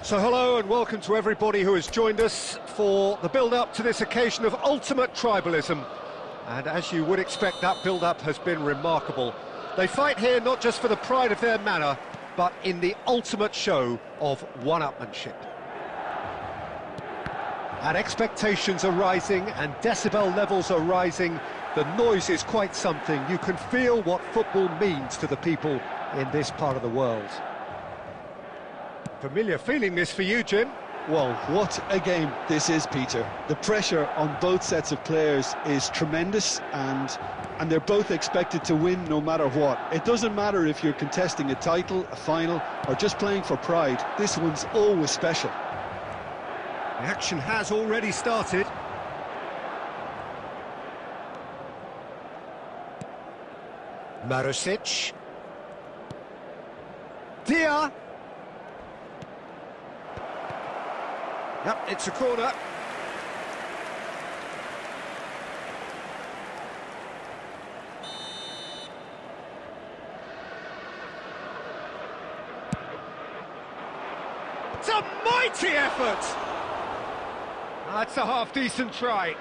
S1: So hello and welcome to everybody who has joined us for the build-up to this occasion of ultimate tribalism. And as you would expect, that build-up has been remarkable. They fight here not just for the pride of their manor, but in the ultimate show of one-upmanship. And expectations are rising and decibel levels are rising. The noise is quite something. You can feel what football means to the people in this part of the world. Familiar feeling this for you, Jim?
S2: Well, what a game this is, Peter. The pressure on both sets of players is tremendous, and they're both expected to win no matter what. It doesn't matter if you're contesting a title, a final, or just playing for pride. This one's always special.
S1: The action has already started. Marusic. Dia. Yep, it's a corner. It's a mighty effort! That's a half-decent try.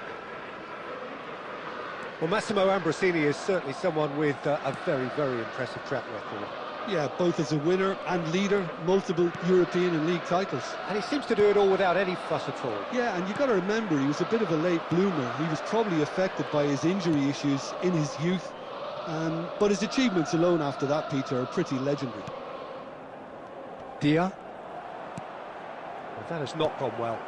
S1: Well, Massimo Ambrosini is certainly someone with a very, very impressive track record.
S2: Yeah, both as a winner and leader, multiple European and league titles.
S1: And he seems to do it all without any fuss at all.
S2: Yeah, and you've got to remember, he was a bit of a late bloomer. He was probably affected by his injury issues in his youth. But his achievements alone after that, Peter, are pretty legendary.
S1: Dia. Well, that has not gone well.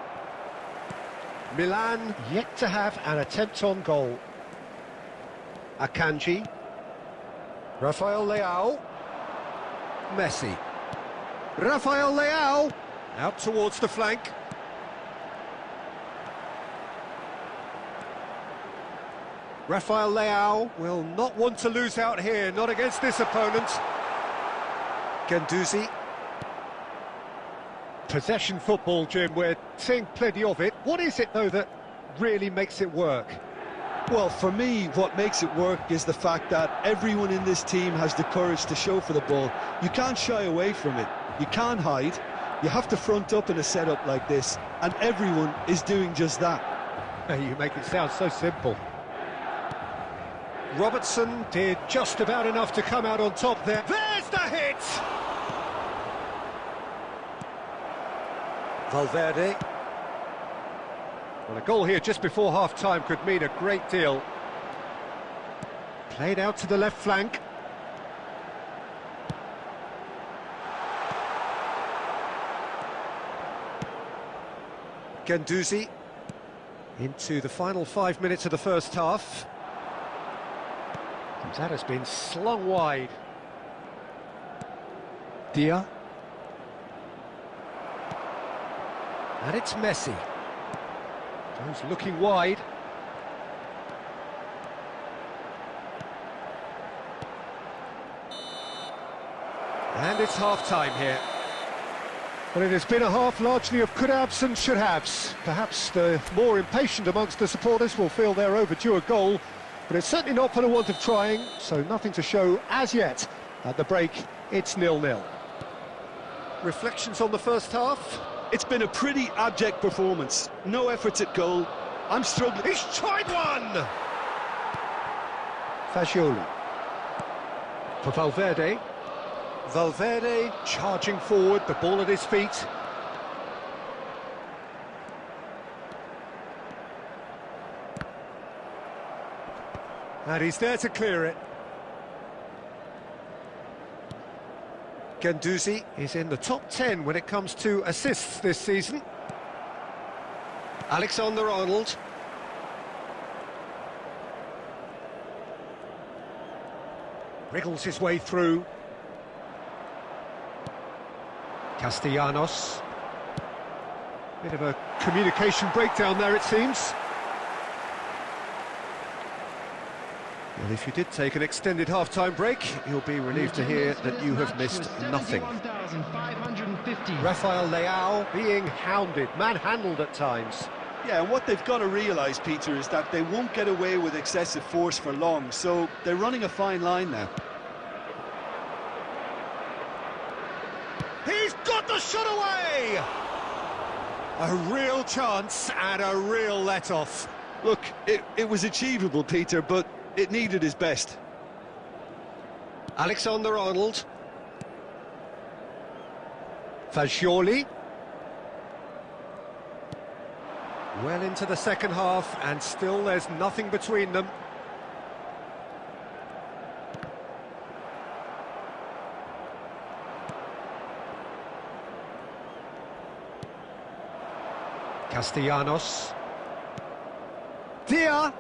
S1: Milan yet to have an attempt on goal. Akanji. Rafael Leao. Messi. Rafael Leao out towards the flank. Rafael Leao will not want to lose out here, not against this opponent. Guendouzi. Possession football, Jim, we're seeing plenty of it. What is it, though, that really makes it work?
S2: Well, for me, what makes it work is the fact that everyone in this team has the courage to show for the ball. You can't shy away from it. You can't hide. You have to front up in a setup like this, and everyone is doing just that.
S1: You make it sound so simple. Robertson did just about enough to come out on top there. There's the hit! Valverde. Well, a goal here just before half-time could mean a great deal. Played out to the left flank. Guendouzi into the final 5 minutes of the first half. That has been slung wide. Dia. And it's Messi. Goes looking wide. And it's half-time here. Well, it has been a half largely of could-haves and should-haves. Perhaps the more impatient amongst the supporters will feel they're overdue a goal, but it's certainly not for the want of trying, so nothing to show as yet. At the break, it's 0-0. Reflections on the first half?
S2: It's been a pretty abject performance. No efforts at goal. I'm struggling.
S1: He's tried one! Fagioli. For Valverde. Valverde charging forward, the ball at his feet. And he's there to clear it. Guendouzi is in the top 10 when it comes to assists this season. Alexander-Arnold. Wriggles his way through. Castellanos. Bit of a communication breakdown there, it seems. Well, if you did take an extended half-time break, you'll be relieved to hear that you have missed nothing. Rafael Leao being hounded, manhandled at times.
S2: Yeah, and what they've got to realise, Peter, is that they won't get away with excessive force for long, so they're running a fine line now.
S1: He's got the shot away! A real chance and a real let-off.
S2: Look, it was achievable, Peter, but it needed his best.
S1: Alexander-Arnold. Fagioli. Well into the second half, and still there's nothing between them. Castellanos. Dia.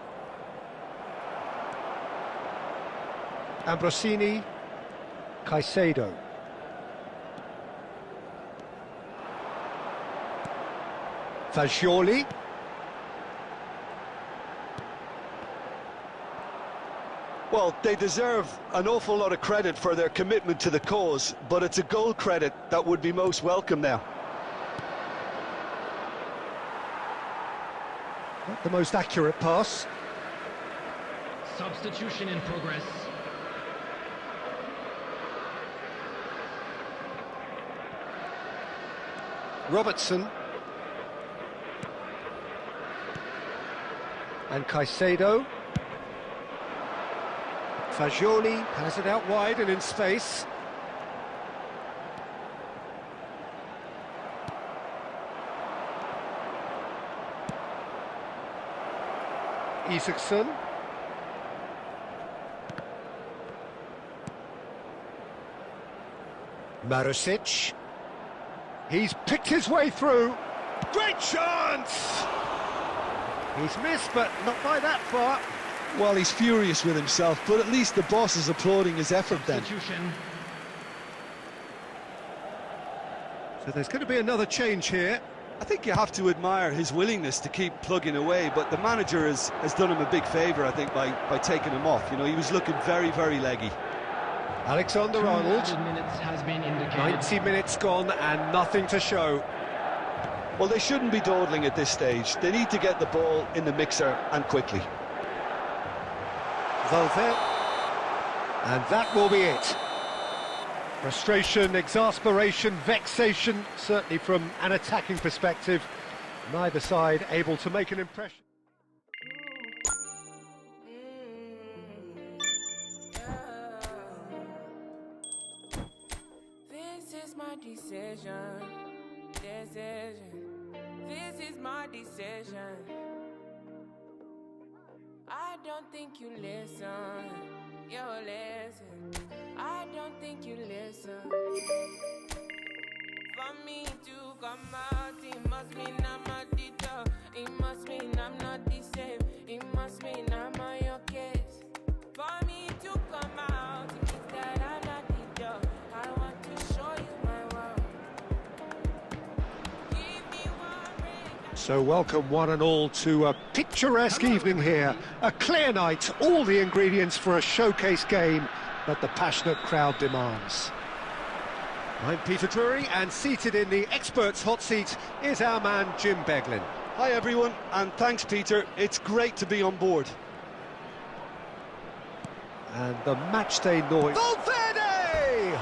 S1: Ambrosini. Caicedo. Fagioli.
S2: Well, they deserve an awful lot of credit for their commitment to the cause, but it's a goal credit that would be most welcome now.
S1: Not the most accurate pass.
S3: Substitution in progress.
S1: Robertson. And Caicedo. Fagioli has it out wide and in space. Isaacson. Marusic. He's picked his way through. Great chance! He's missed, but not by that far.
S2: Well, he's furious with himself, but at least the boss is applauding his effort then.
S3: Substitution.
S1: So there's going to be another change here.
S2: I think you have to admire his willingness to keep plugging away, but the manager has done him a big favour, I think, by taking him off. You know, he was looking very, very leggy.
S1: Alexander-Arnold.
S3: 2 minutes has been indicated.
S1: 90 minutes gone and nothing to show.
S2: Well, they shouldn't be dawdling at this stage. They need to get the ball in the mixer and quickly.
S1: Valverde. And that will be it. Frustration, exasperation, vexation, certainly from an attacking perspective. Neither side able to make an impression.
S6: This is my decision. This is my decision. I don't think you listen. You listen. I don't think you listen. For me to come out, it must mean I'm a detail. It must mean I'm not the same. It must mean I'm on your case. For me to come out, it means that I'm not the dog. I want to show you my world. Give me one ring.
S1: So welcome one and all to a picturesque evening here. A clear night, all the ingredients for a showcase game that the passionate crowd demands. I'm Peter Drury, and seated in the experts' hot seat is our man Jim Beglin.
S2: Hi everyone, and thanks Peter, it's great to be on board.
S1: And the matchday noise. Valverde!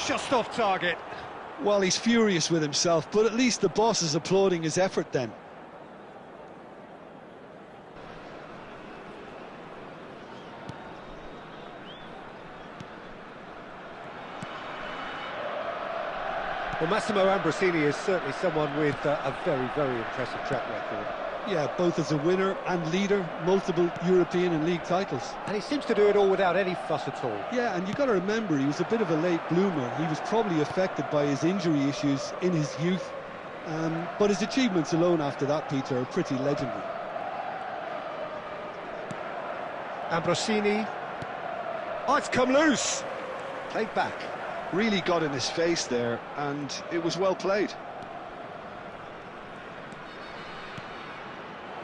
S1: Just off target.
S2: Well, he's furious with himself, but at least the boss is applauding his effort then.
S1: Well, Massimo Ambrosini is certainly someone with a very, very impressive track record.
S2: Yeah, both as a winner and leader, multiple European and league titles.
S1: And he seems to do it all without any fuss at all.
S2: Yeah, and you've got to remember, he was a bit of a late bloomer. He was probably affected by his injury issues in his youth. But his achievements alone after that, Peter, are pretty legendary.
S1: Ambrosini. Oh, it's come loose. Played back.
S2: Really got in his face there, and it was well played.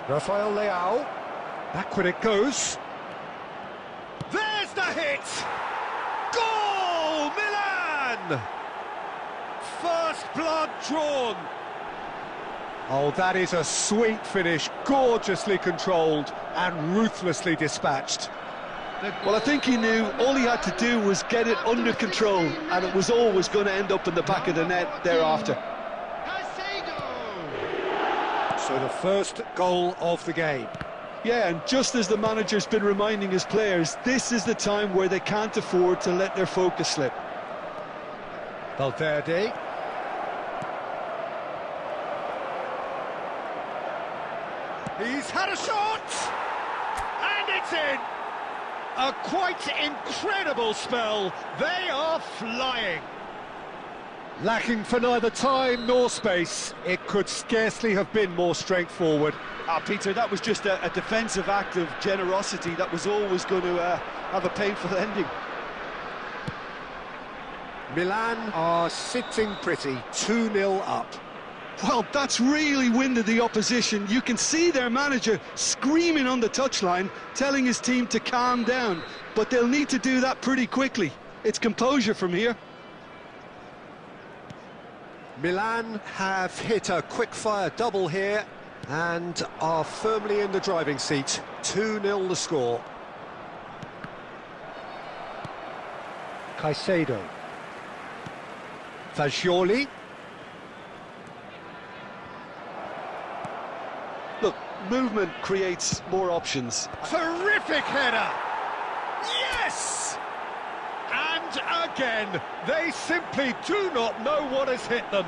S1: Rafael Leao. Backward it goes. There's the hit! Goal, Milan! First blood drawn. Oh, that is a sweet finish, gorgeously controlled and ruthlessly dispatched.
S2: Well, I think he knew all he had to do was get it under control, and it was always going to end up in the back of the net thereafter.
S1: So the first goal of the game.
S2: Yeah, and just as the manager's been reminding his players, this is the time where they can't afford to let their focus slip.
S1: Valverde. He's had a shot! And it's in! A quite incredible spell. They are flying. Lacking for neither time nor space. It could scarcely have been more straightforward.
S2: Peter, that was just a defensive act of generosity that was always going to have a painful ending.
S1: Milan are sitting pretty, 2-0 up.
S2: Well, that's really winded the opposition. You can see their manager screaming on the touchline, telling his team to calm down. But they'll need to do that pretty quickly. It's composure from here.
S1: Milan have hit a quick-fire double here and are firmly in the driving seat. 2-0 the score. Caicedo. Fagioli.
S2: Look, movement creates more options.
S1: Terrific header! Yes! And again, they simply do not know what has hit them.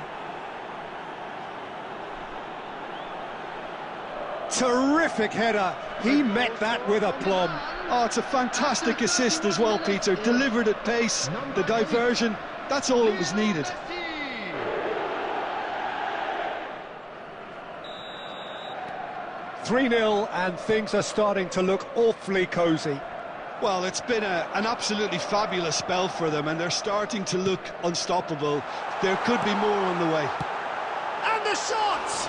S1: Terrific header. He met that with aplomb.
S2: Oh, it's a fantastic assist as well, Peter. Delivered at pace, the diversion, that's all it was needed.
S1: "3-0 and things are starting to look awfully cosy.
S2: Well, it's been an absolutely fabulous spell for them, and they're starting to look unstoppable. There could be more on the way.
S1: And the shot!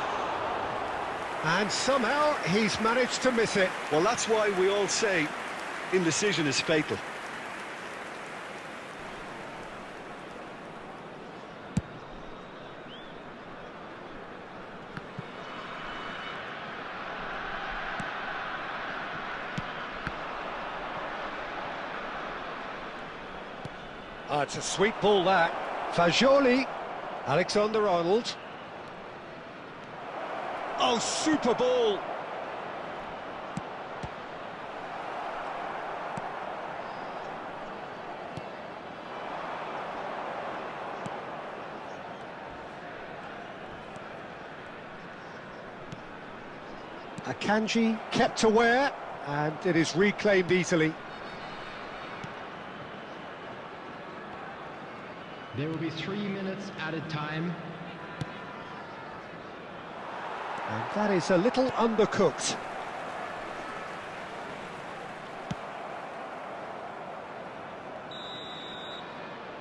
S1: And somehow he's managed to miss it.
S2: Well, that's why we all say indecision is fatal.
S1: It's a sweet ball, that. Fagioli. Alexander-Arnold. Oh, super ball. Akanji kept aware, and it is reclaimed easily.
S3: There will be 3 minutes added time.
S1: And that is a little undercooked.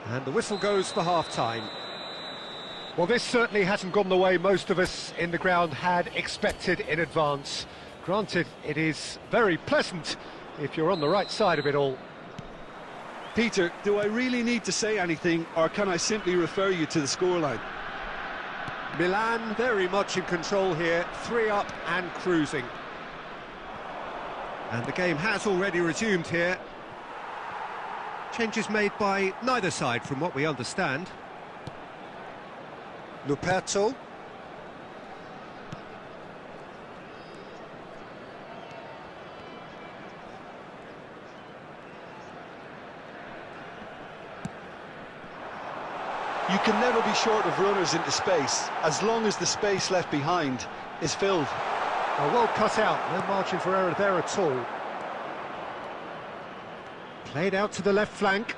S1: And the whistle goes for half-time. Well, this certainly hasn't gone the way most of us in the ground had expected in advance. Granted, it is very pleasant if you're on the right side of it all.
S2: Peter, do I really need to say anything, or can I simply refer you to the scoreline?
S1: Milan very much in control here, 3 up and cruising. And the game has already resumed here. Changes made by neither side from what we understand. Luperto.
S2: You can never be short of runners into space, as long as the space left behind is filled.
S1: Well cut out, no margin for error there at all. Played out to the left flank.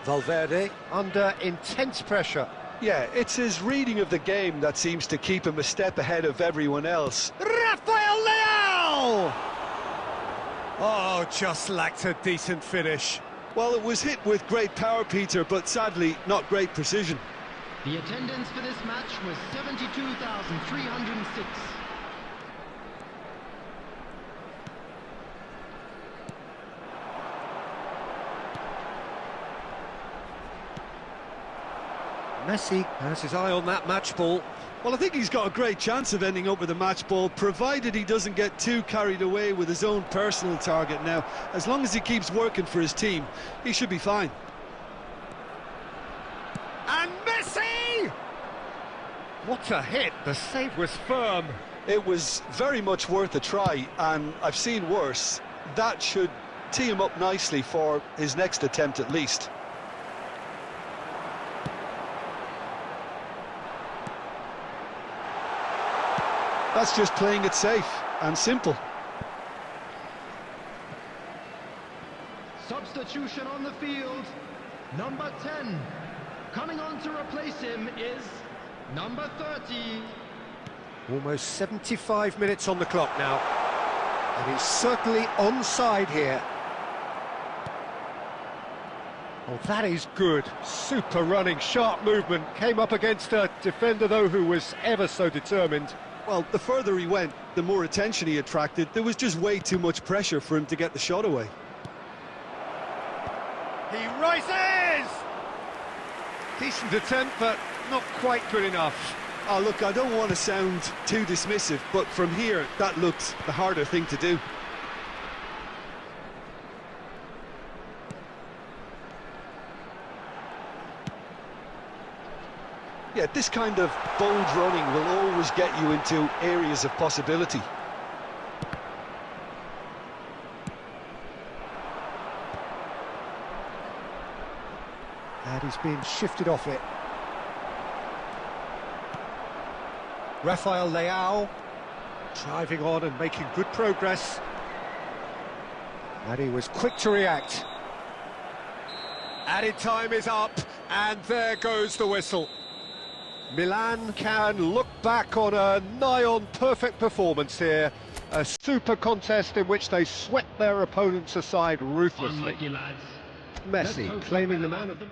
S1: Valverde under intense pressure.
S2: Yeah, it's his reading of the game that seems to keep him a step ahead of everyone else.
S1: Rafael Leao! Oh, just lacked a decent finish.
S2: Well, it was hit with great power, Peter, but sadly not great precision.
S3: The attendance for this match was 72,306.
S1: Messi has his eye on that match ball.
S2: Well, I think he's got a great chance of ending up with a match ball, provided he doesn't get too carried away with his own personal target now. As long as he keeps working for his team, he should be fine.
S1: And Messi! What a hit, the save was firm.
S2: It was very much worth a try, and I've seen worse. That should tee him up nicely for his next attempt at least. That's just playing it safe and simple.
S3: Substitution on the field. Number 10. Coming on to replace him is number 30.
S1: Almost 75 minutes on the clock now. And he's certainly onside here. Oh, that is good. Super running, sharp movement. Came up against a defender, though, who was ever so determined.
S2: Well, the further he went, the more attention he attracted. There was just way too much pressure for him to get the shot away.
S1: He rises! Decent attempt, but not quite good enough.
S2: Oh, look, I don't want to sound too dismissive, but from here, that looked the harder thing to do. Yeah, this kind of bold running will always get you into areas of possibility.
S1: And he's been shifted off it. Rafael Leao driving on and making good progress. And he was quick to react. Added time is up, and there goes the whistle. Milan can look back on a nigh-on perfect performance here. A super contest in which they swept their opponents aside ruthlessly.
S3: Unlucky lads.
S1: Messi claiming the man of the...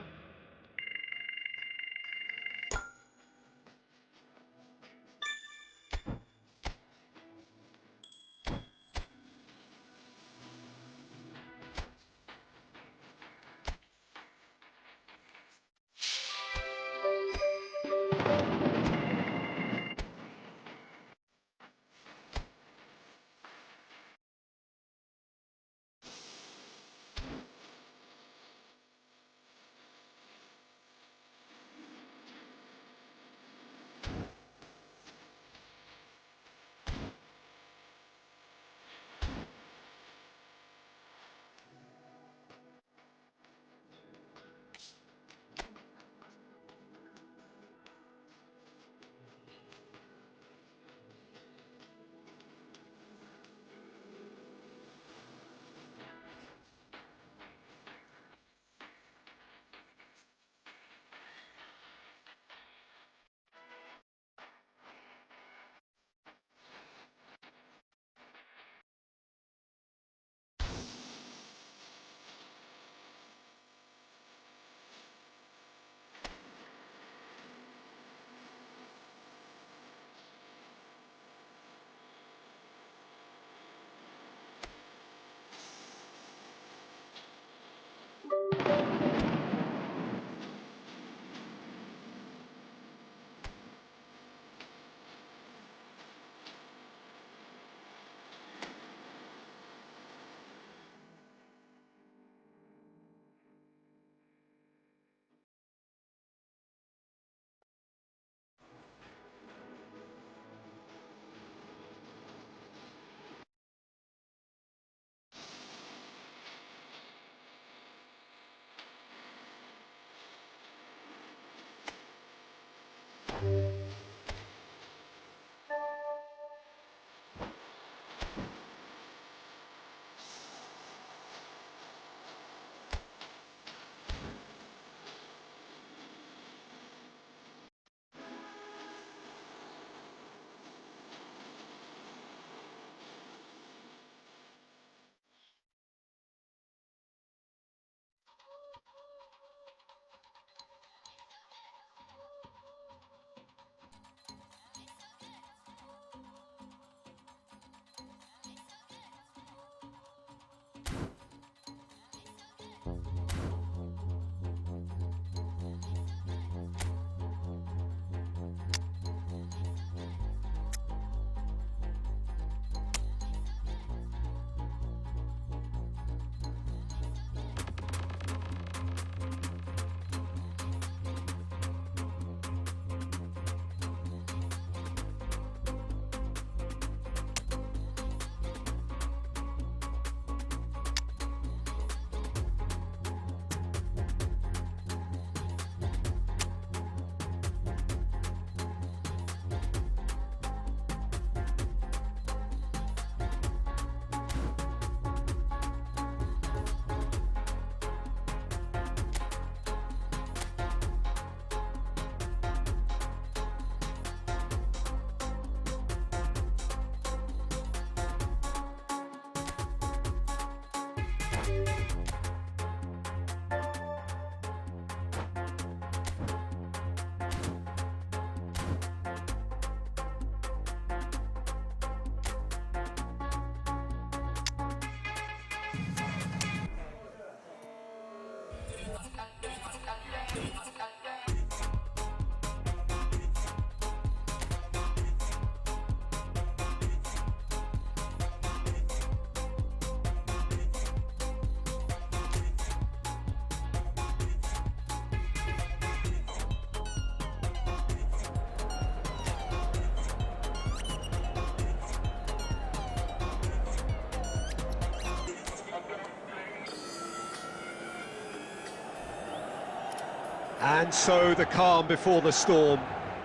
S1: And so the calm before the storm.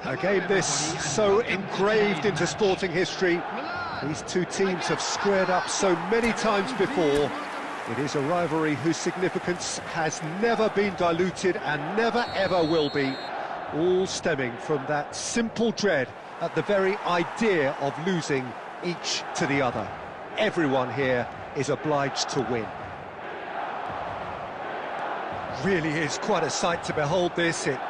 S1: A game this so engraved into sporting history. These two teams have squared up so many times before. It is a rivalry whose significance has never been diluted and never ever will be. All stemming from that simple dread at the very idea of losing each to the other. Everyone here is obliged to win. Really is quite a sight to behold this. It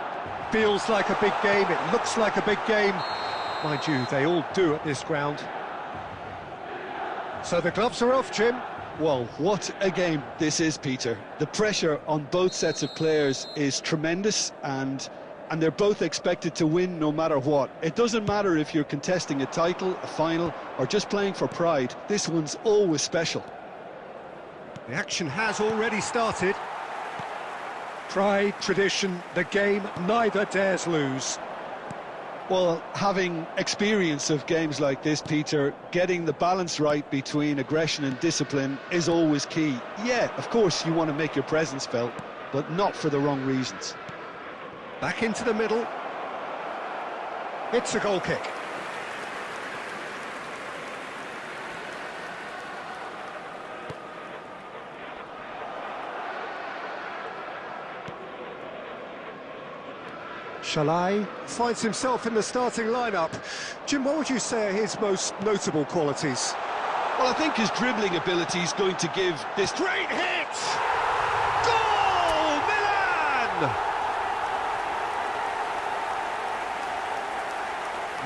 S1: feels like a big game, it looks like a big game. Mind you, they all do at this ground. So the gloves are off, Jim.
S2: Well, what a game this is, Peter. The pressure on both sets of players is tremendous, and they're both expected to win no matter what. It doesn't matter if you're contesting a title, a final, or just playing for pride. This one's always special.
S1: The action has already started. Pride, tradition, the game neither dares lose.
S2: Well, having experience of games like this, Peter, getting the balance right between aggression and discipline is always key. Yeah, of course you want to make your presence felt, but not for the wrong reasons.
S1: Back into the middle. It's a goal kick. Shalai finds himself in the starting lineup. Jim, what would you say are his most notable qualities?
S2: Well, I think his dribbling ability is going to give this...
S1: Great hit! Goal! Milan!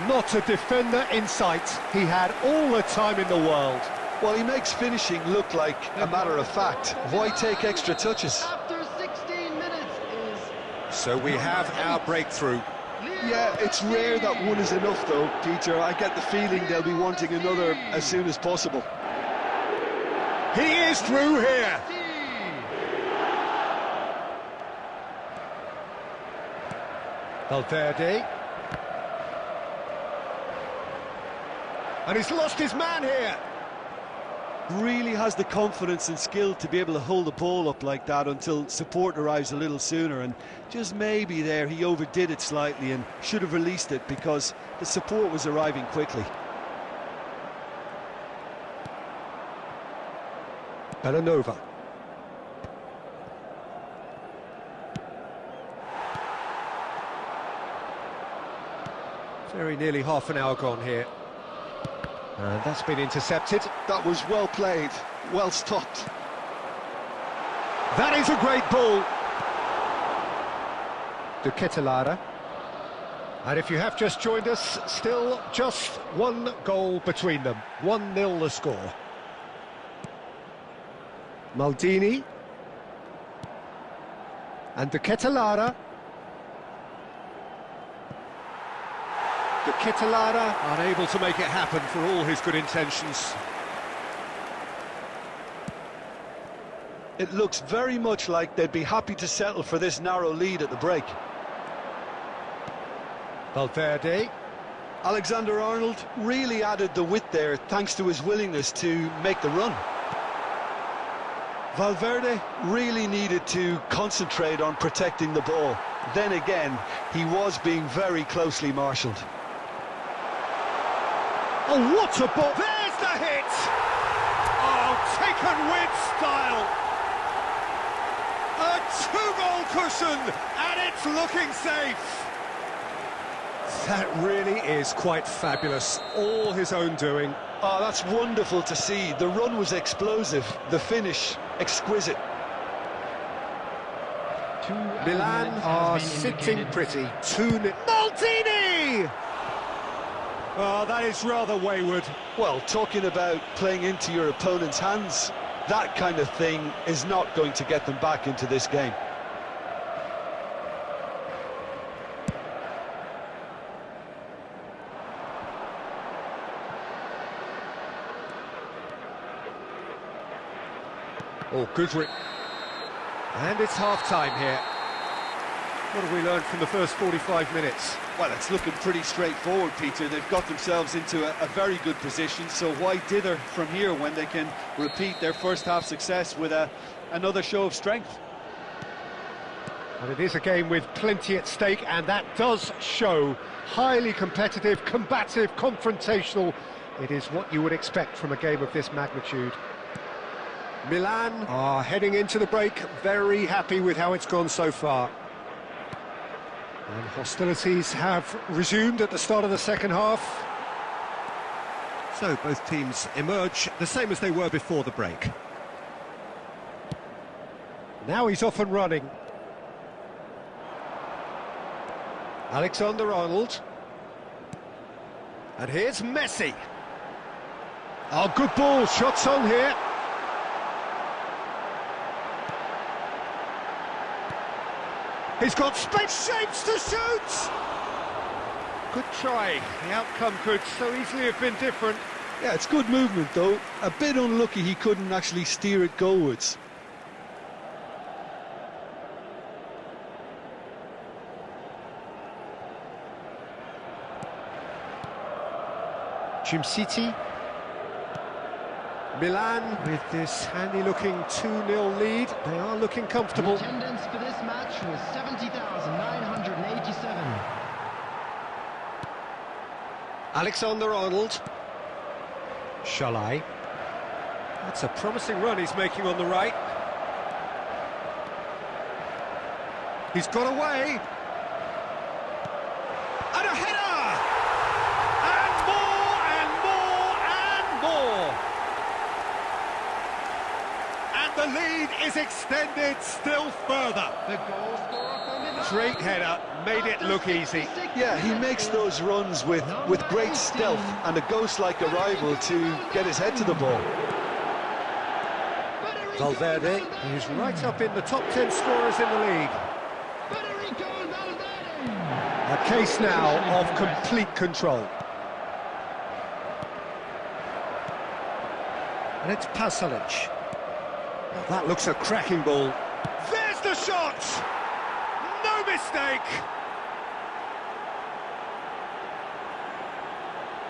S1: Not a defender in sight. He had all the time in the world.
S2: Well, he makes finishing look like a matter of fact. Why take extra touches?
S3: After 16 minutes is...
S1: So we have our breakthrough.
S2: Yeah, it's rare that one is enough, though, Peter. I get the feeling they'll be wanting another as soon as possible.
S1: He is through here. Valverde. And he's lost his man here.
S2: Really has the confidence and skill to be able to hold the ball up like that until support arrives a little sooner, and just maybe there he overdid it slightly and should have released it because the support was arriving quickly.
S1: Bellanova. Very nearly half an hour gone here. And that's been intercepted.
S2: That was well played, well stopped.
S1: That is a great ball. De Ketelaere. And if you have just joined us, still just one goal between them. 1-0 the score. Maldini. And De Ketelaere. De Ketelaere unable to make it happen for all his good intentions.
S2: It looks very much like they'd be happy to settle for this narrow lead at the break.
S1: Valverde.
S2: Alexander-Arnold really added the width there thanks to his willingness to make the run. Valverde really needed to concentrate on protecting the ball. Then again, he was being very closely marshalled.
S1: Oh, what a ball! There's the hit! Oh, taken with style! A two-goal cushion, and it's looking safe! That really is quite fabulous. All his own doing.
S2: Oh, that's wonderful to see. The run was explosive, the finish exquisite.
S1: Milan are sitting pretty. 2-0. Maldini! Oh, that is rather wayward.
S2: Well, talking about playing into your opponent's hands, that kind of thing is not going to get them back into this game.
S1: Oh, good. And it's half-time here. What have we learned from the first 45 minutes?
S2: Well, it's looking pretty straightforward, Peter. They've got themselves into a very good position, so why dither from here when they can repeat their first half success with another show of strength?
S1: And it is a game with plenty at stake, and that does show. Highly competitive, combative, confrontational. It is what you would expect from a game of this magnitude. Milan are heading into the break, very happy with how it's gone so far. And hostilities have resumed at the start of the second half. So both teams emerge the same as they were before the break. Now he's off and running. Alexander-Arnold. And here's Messi. Oh, good ball, shots on here. He's got space, shapes to shoot! Good try, the outcome could so easily have been different.
S2: Yeah, it's good movement though. A bit unlucky he couldn't actually steer it goalwards.
S1: City. Milan with this handy-looking 2-0 lead. They are looking comfortable.
S3: The attendance for this match was 70,987.
S1: Alexander-Arnold. Shalai. That's a promising run he's making on the right. He's got away. And a header! And more, and more, and more! And the lead is extended still further.
S3: The goal scorer from Milan.
S1: Great header, made it look easy.
S2: Yeah, he makes those runs with great stealth and a ghost-like arrival to get his head to the ball.
S1: Valverde is right up in the top 10 scorers in the league. A case now of complete control. And it's Pasalic. Well, that looks a cracking ball. There's the shot! No mistake!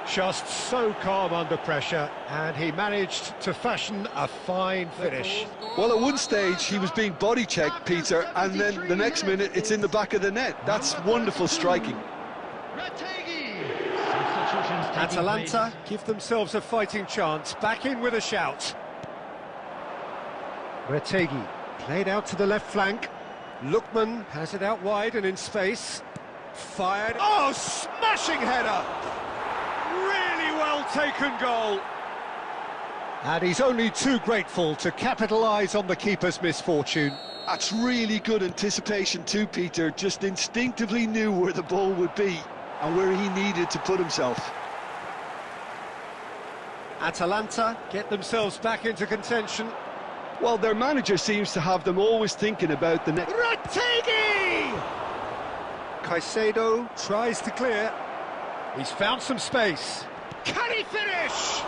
S1: Just so calm under pressure, and he managed to fashion a fine finish.
S2: Well, at one stage he was being body checked, Peter, and then the next minute it's in the back of the net. That's wonderful striking.
S1: Atalanta give themselves a fighting chance, back in with a shout. Retegi played out to the left flank. Lookman has it out wide and in space. Fired. Oh, smashing header! Really well taken goal. And he's only too grateful to capitalise on the keeper's misfortune.
S2: That's really good anticipation too, Peter. Just instinctively knew where the ball would be and where he needed to put himself.
S1: Atalanta get themselves back into contention.
S2: Well, their manager seems to have them always thinking about the next...
S1: Retegi! Caicedo tries to clear. He's found some space. Can he finish?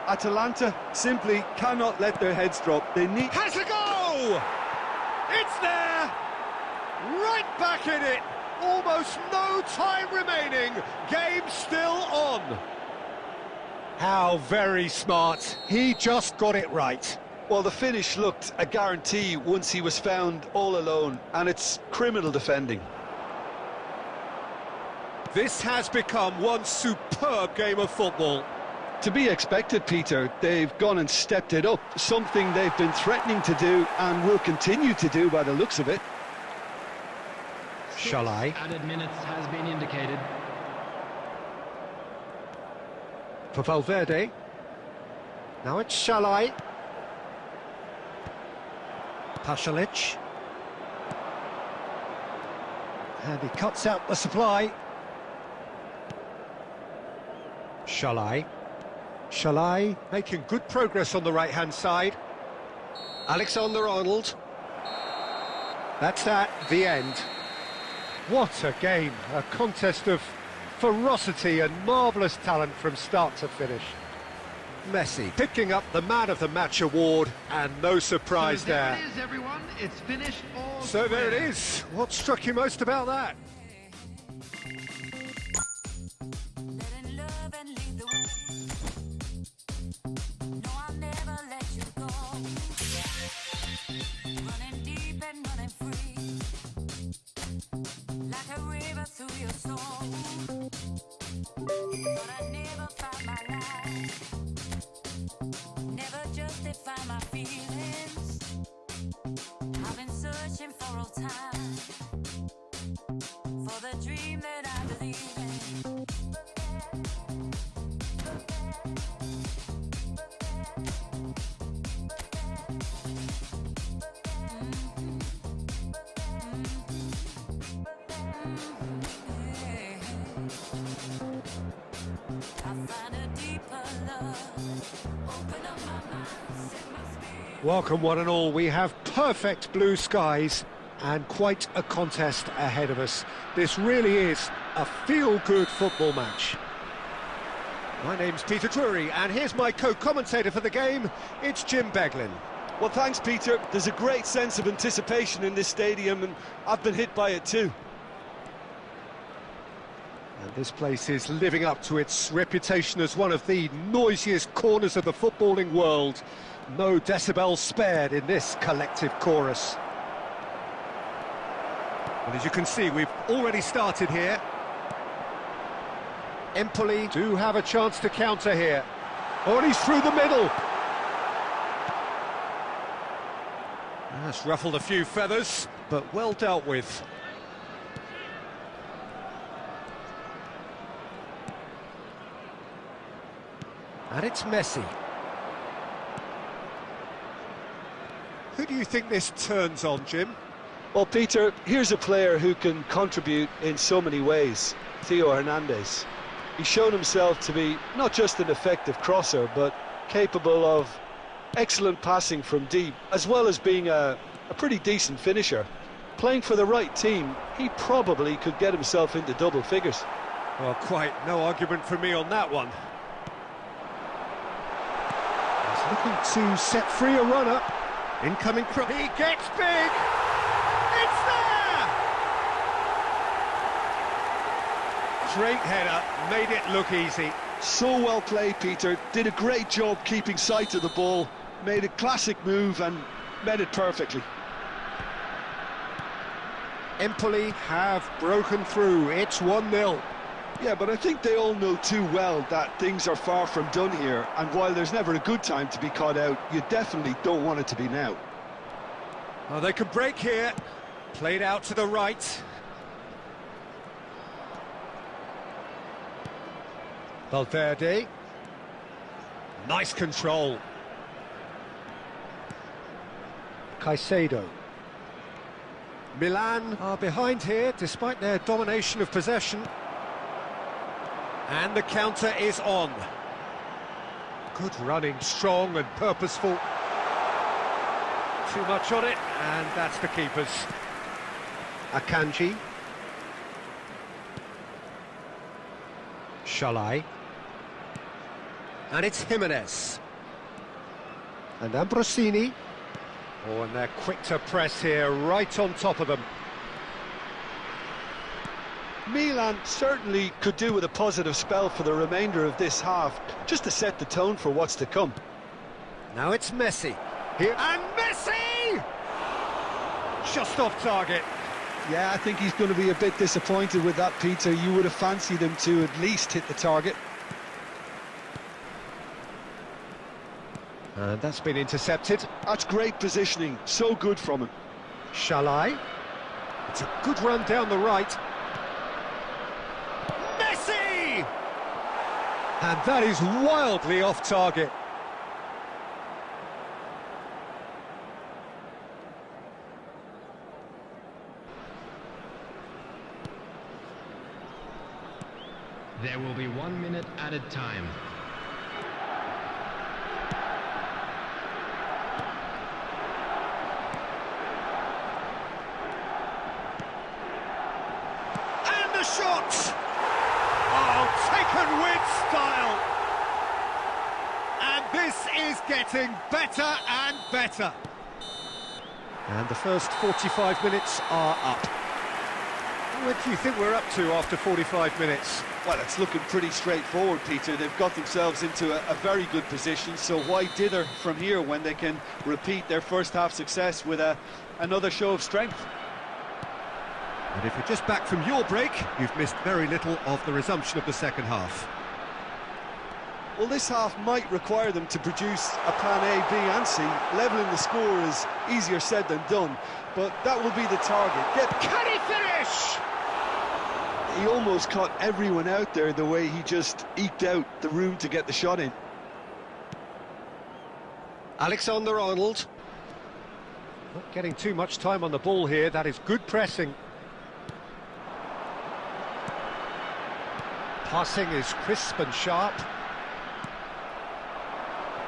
S2: Atalanta simply cannot let their heads drop. They need...
S1: Has a go! It's there! Right back in it! Almost no time remaining. Game still on. How very smart. He just got it right.
S2: Well, the finish looked a guarantee once he was found all alone, and it's criminal defending.
S1: This has become one superb game of football.
S2: To be expected, Peter. They've gone and stepped it up, something they've been threatening to do and will continue to do by the looks of it.
S1: Shalai.
S3: Added minutes has been indicated.
S1: For Valverde. Now it's Shalai. Pasalic. And he cuts out the supply. Shalai. Shalai making good progress on the right-hand side. Alexander-Arnold. That's that, the end. What a game, a contest of ferocity and marvellous talent from start to finish. Messi picking up the Man of the Match award, and no surprise
S3: So
S1: there.
S3: it is, everyone. It's finished all
S1: So there it
S3: square.
S1: is. What struck you most about that?
S4: Let in love and lead the way. No, I'll never let you go. Running deep and running for the dream that I believe in.
S1: Welcome one and all, we have perfect blue skies and quite a contest ahead of us. This really is a feel-good football match. My name's Peter Drury and here's my co-commentator for the game, it's Jim Beglin.
S2: Well, thanks, Peter. There's a great sense of anticipation in this stadium, and I've been hit by it too.
S1: And this place is living up to its reputation as one of the noisiest corners of the footballing world. No decibels spared in this collective chorus. And as you can see, we've already started here. Empoli do have a chance to counter here. Oh, and he's through the middle. That's ruffled a few feathers, but well dealt with. And it's Messi. Who do you think this turns on, Jim?
S2: Well, Peter, here's a player who can contribute in so many ways. Theo Hernandez. He's shown himself to be not just an effective crosser, but capable of excellent passing from deep, as well as being a pretty decent finisher. Playing for the right team, he probably could get himself into double figures.
S1: Well, quite no argument from me on that one. He's looking to set free a runner. Incoming cross. He gets big! It's there! Straight header, made it look easy.
S2: So well played, Peter. Did a great job keeping sight of the ball. Made a classic move and met it perfectly.
S1: Empoli have broken through. It's 1-0.
S2: Yeah, but I think they all know too well that things are far from done here, and while there's never a good time to be caught out, you definitely don't want it to be now.
S1: Oh, they can break here. Played out to the right. Valverde. Nice control. Caicedo. Milan are behind here despite their domination of possession. And the counter is on. Good running, strong and purposeful. Too much on it, and that's the keeper's. Akanji. Shalai. And it's Jimenez. And Ambrosini. Oh, and they're quick to press here, right on top of them.
S2: Milan certainly could do with a positive spell for the remainder of this half, just to set the tone for what's to come.
S1: Now it's Messi. Here, and Messi! Just off target.
S2: Yeah, I think he's going to be a bit disappointed with that, Peter. You would have fancied him to at least hit the target.
S1: And that's been intercepted.
S2: That's great positioning, so good from him.
S1: Shalai. It's a good run down the right. Messi! And that is wildly off target.
S3: There will be 1 minute added time.
S1: And the shot! Oh, taken with style! And this is getting better and better. And the first 45 minutes are up. What do you think we're up to after 45 minutes?
S2: Well, it's looking pretty straightforward, Peter. They've got themselves into a very good position, so why dither from here when they can repeat their first half success with another show of strength?
S1: And if you're just back from your break, you've missed very little of the resumption of the second half.
S2: Well, this half might require them to produce a plan A, B and C. Levelling the score is easier said than done, but that will be the target.
S1: Can he finish?
S2: He almost caught everyone out there the way he just eked out the room to get the shot in.
S1: Alexander-Arnold. Not getting too much time on the ball here. That is good pressing. Passing is crisp and sharp.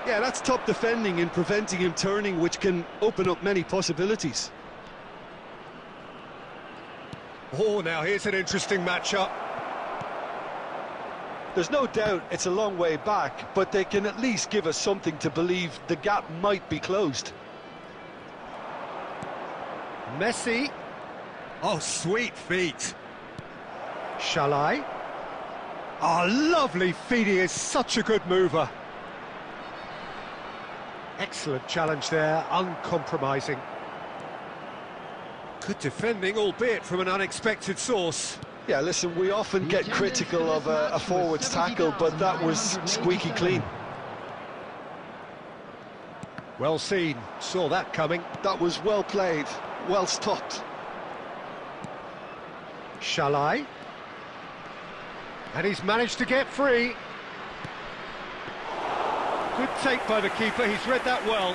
S2: Yeah, that's top defending and preventing him turning, which can open up many possibilities.
S1: Oh, now here's an interesting matchup.
S2: There's no doubt it's a long way back, but they can at least give us something to believe the gap might be closed.
S1: Messi. Oh, sweet feet. Shall I? Oh, lovely feet. He is such a good mover. Excellent challenge there, uncompromising. Good defending, albeit from an unexpected source.
S2: Yeah, listen, we often get critical of a forward's tackle, but that was squeaky clean.
S1: Well seen, saw that coming.
S2: That was well played, well stopped.
S1: Shall I? And he's managed to get free. Good take by the keeper, he's read that well.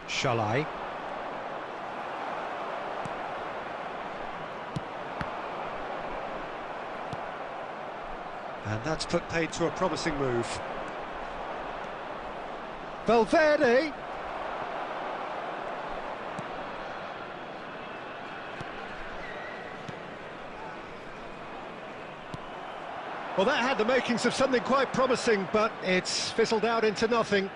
S1: Shall I? And that's put paid to a promising move. Valverde. Well, that had the makings of something quite promising, but it's fizzled out into nothing.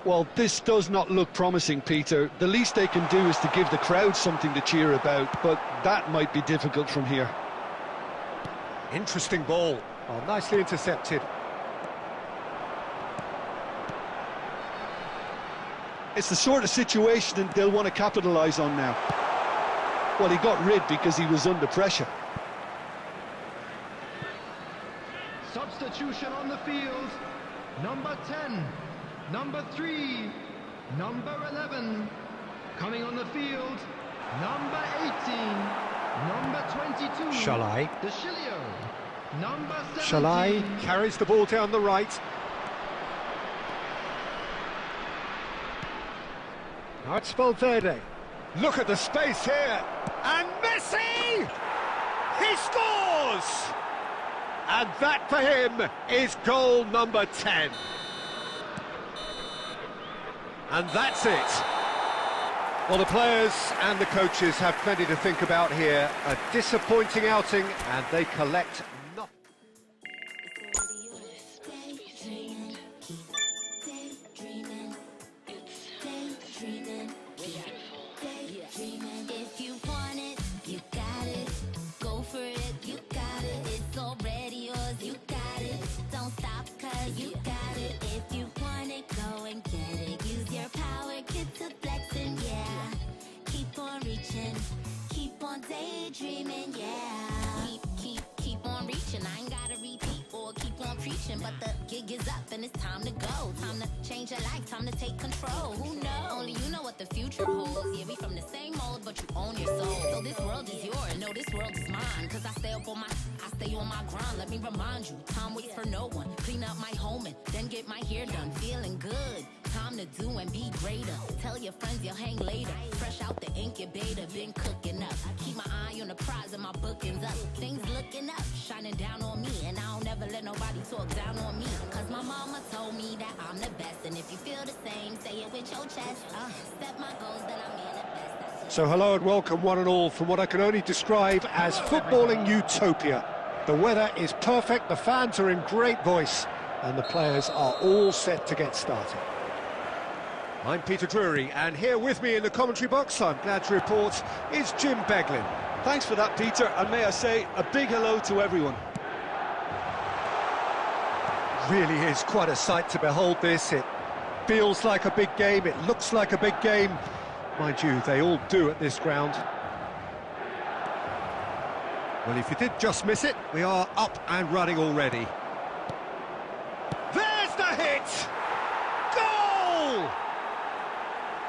S2: Well, this does not look promising, Peter. The least they can do is to give the crowd something to cheer about, but that might be difficult from here.
S1: Interesting ball. Oh, nicely intercepted.
S2: It's the sort of situation that they'll want to capitalise on now. Well, he got rid because he was under pressure.
S3: Substitution on the field. Number 10, number 3, number 11. Coming on the field, number 18, number 22.
S1: Shall I?
S3: De Chilio, number 17.
S1: Shall I? Carries the ball down the right. Now it's Valverde. Look at the space here. And Messi! He scores! And that for him is goal number 10. And that's it. Well, the players and the coaches have plenty to think about here. A disappointing outing, and they collect nothing.
S4: If you want it, you got it. Go for it, you got it. It's already yours, you got it. Don't stop, cause you got it. If you want it, go and get it. Use your power, get to flexing, yeah. Keep on reaching, keep on daydreaming, yeah. Keep on reaching. I ain't gotta repeat or keep on preaching, but the gig is up and it's time to go. Time to change your life, time to take control. Who knows? Only you know what the future holds. Yeah, we from the same mold, but you own your soul. So this world is yours, no, this world is mine. Cause I stay on my grind. Let me remind you, time waits for no one. Clean up my home and then get my hair done. Feeling good, time to do and be greater. Tell your friends you'll hang later. Fresh out the incubator, been cooking up. Keep my eye on the prize and my bookings up. Things looking up, shining down on me. And I don't ever let nobody talk down on me. Cause my mama told me that I'm the best. And if you feel the same, say it with your chest. Set my goals that I manifest.
S1: So hello and welcome one and all from what I can only describe as footballing utopia. The weather is perfect, the fans are in great voice, and the players are all set to get started. I'm Peter Drury, and here with me in the commentary box, I'm glad to report, is Jim Beglin.
S2: Thanks for that, Peter, and may I say a big hello to everyone.
S1: Really is quite a sight to behold this. It feels like a big game, it looks like a big game. Mind you, they all do at this ground. Well, if you did just miss it, we are up and running already. There's the hit! Goal!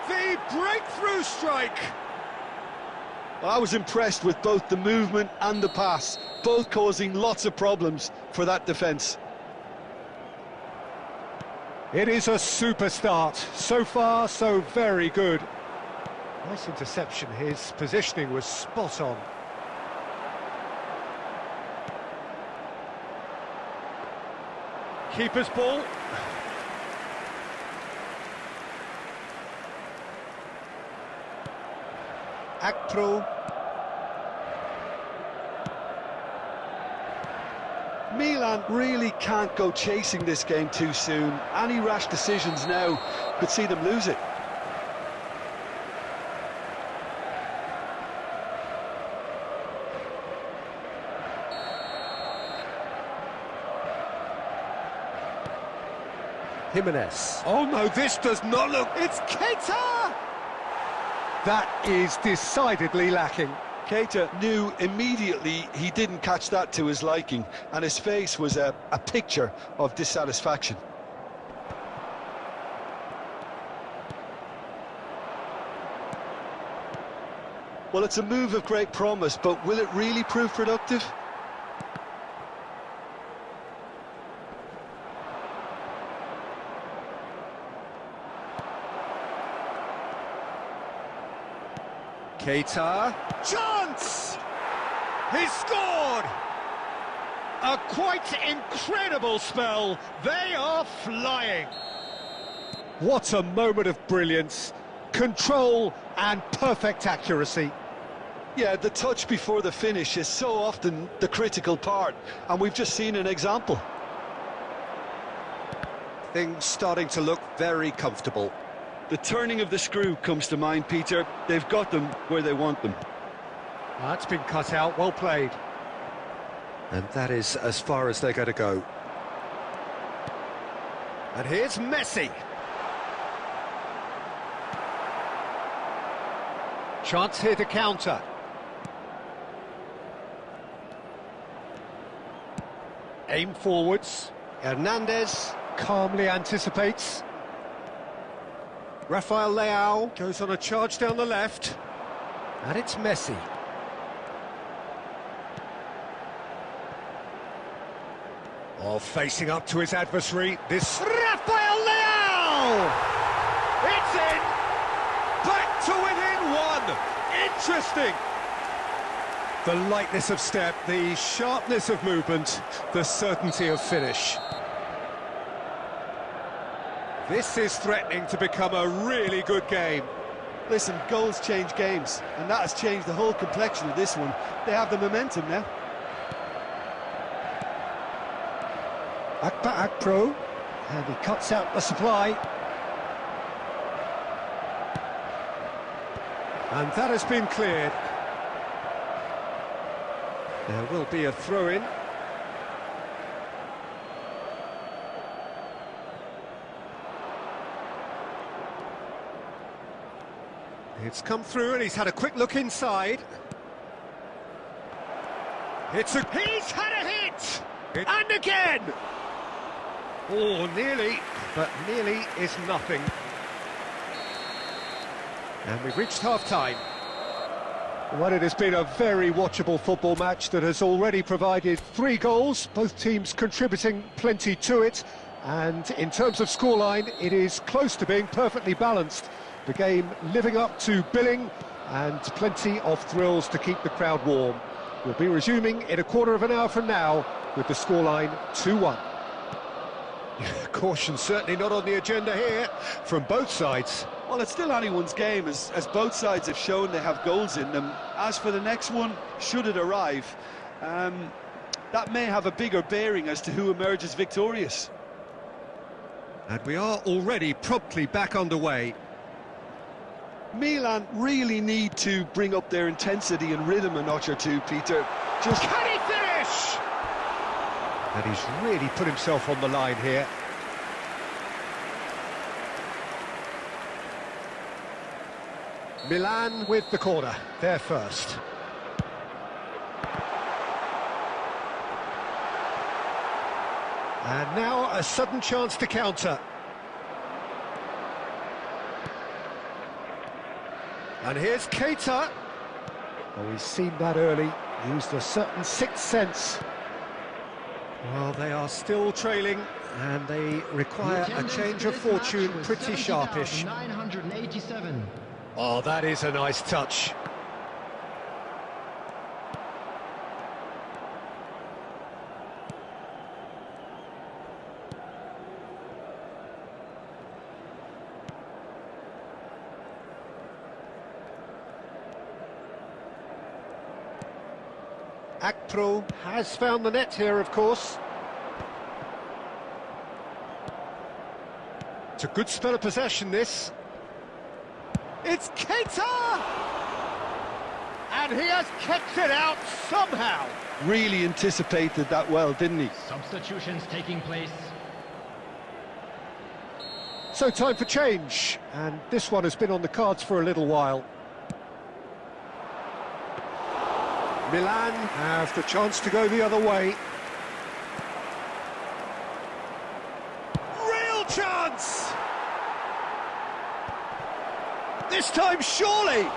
S1: The breakthrough strike!
S2: I was impressed with both the movement and the pass, both causing lots of problems for that defence.
S1: It is a super start. So far, so very good. Nice interception. His positioning was spot on. Keeper's ball. Akpro.
S2: Milan really can't go chasing this game too soon. Any rash decisions now could see them lose it.
S1: Jimenez. Oh no, this does not look... It's Keita! That is decidedly lacking.
S2: Keita knew immediately he didn't catch that to his liking, and his face was a picture of dissatisfaction. Well, it's a move of great promise, but will it really prove productive?
S1: Keita, chance! He scored! A quite incredible spell. They are flying. What a moment of brilliance, control and perfect accuracy.
S2: Yeah, the touch before the finish is so often the critical part, and we've just seen an example.
S1: Things starting to look very comfortable.
S2: The turning of the screw comes to mind, Peter. They've got them where they want them.
S1: That's been cut out, well played. And that is as far as they're going to go. And here's Messi. Chance here to counter. Aim forwards. Hernandez calmly anticipates. Rafael Leao goes on a charge down the left. And it's Messi. Oh, facing up to his adversary, this Rafael Leao! It's in! Back to within one! Interesting! The lightness of step, the sharpness of movement, the certainty of finish. This is threatening to become a really good game.
S2: Listen, goals change games, and that has changed the whole complexion of this one. They have the momentum now.
S1: Akpro, and he cuts out the supply. And that has been cleared. There will be a throw-in. It's come through and he's had a quick look inside. He's had a hit! And again! Oh, nearly, but nearly is nothing. And we've reached half-time. Well, it has been a very watchable football match that has already provided 3 goals, both teams contributing plenty to it. And in terms of scoreline, it is close to being perfectly balanced. The game living up to billing and plenty of thrills to keep the crowd warm. We'll be resuming in a quarter of an hour from now with the scoreline 2-1. Caution certainly not on the agenda here from both sides.
S2: Well, it's still anyone's game, as both sides have shown they have goals in them. As for the next one, should it arrive, that may have a bigger bearing as to who emerges victorious.
S1: And we are already promptly back underway.
S2: Milan really need to bring up their intensity and rhythm a notch or two, Peter.
S1: Can he finish? And he's really put himself on the line here. Milan with the corner, they're first. And now a sudden chance to counter. And here's Keita. Oh, he's seen that early, used a certain sixth sense. Well, they are still trailing, and they require a change of fortune pretty sharpish.
S3: 987.
S1: Oh, that is a nice touch. Akpro has found the net here, of course. It's a good spell of possession, this. It's Keita! And he has kept it out somehow.
S2: Really anticipated that well, didn't he?
S3: Substitutions taking place.
S1: So time for change, and this one has been on the cards for a little while. Milan have the chance to go the other way. Real chance! This time, surely!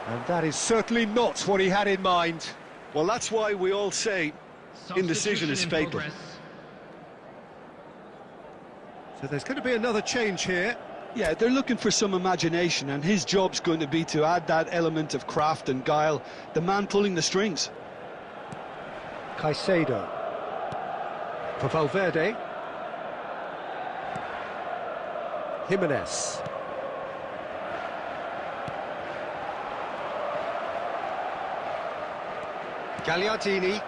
S1: And that is certainly not what he had in mind.
S2: Well, that's why we all say indecision is
S3: Substitution in
S2: fatal.
S3: progress.
S1: So there's going to be another change here.
S2: Yeah, they're looking for some imagination, and his job's going to be to add that element of craft and guile, the man pulling the strings.
S1: Caicedo. For Valverde. Jimenez. Gagliardini.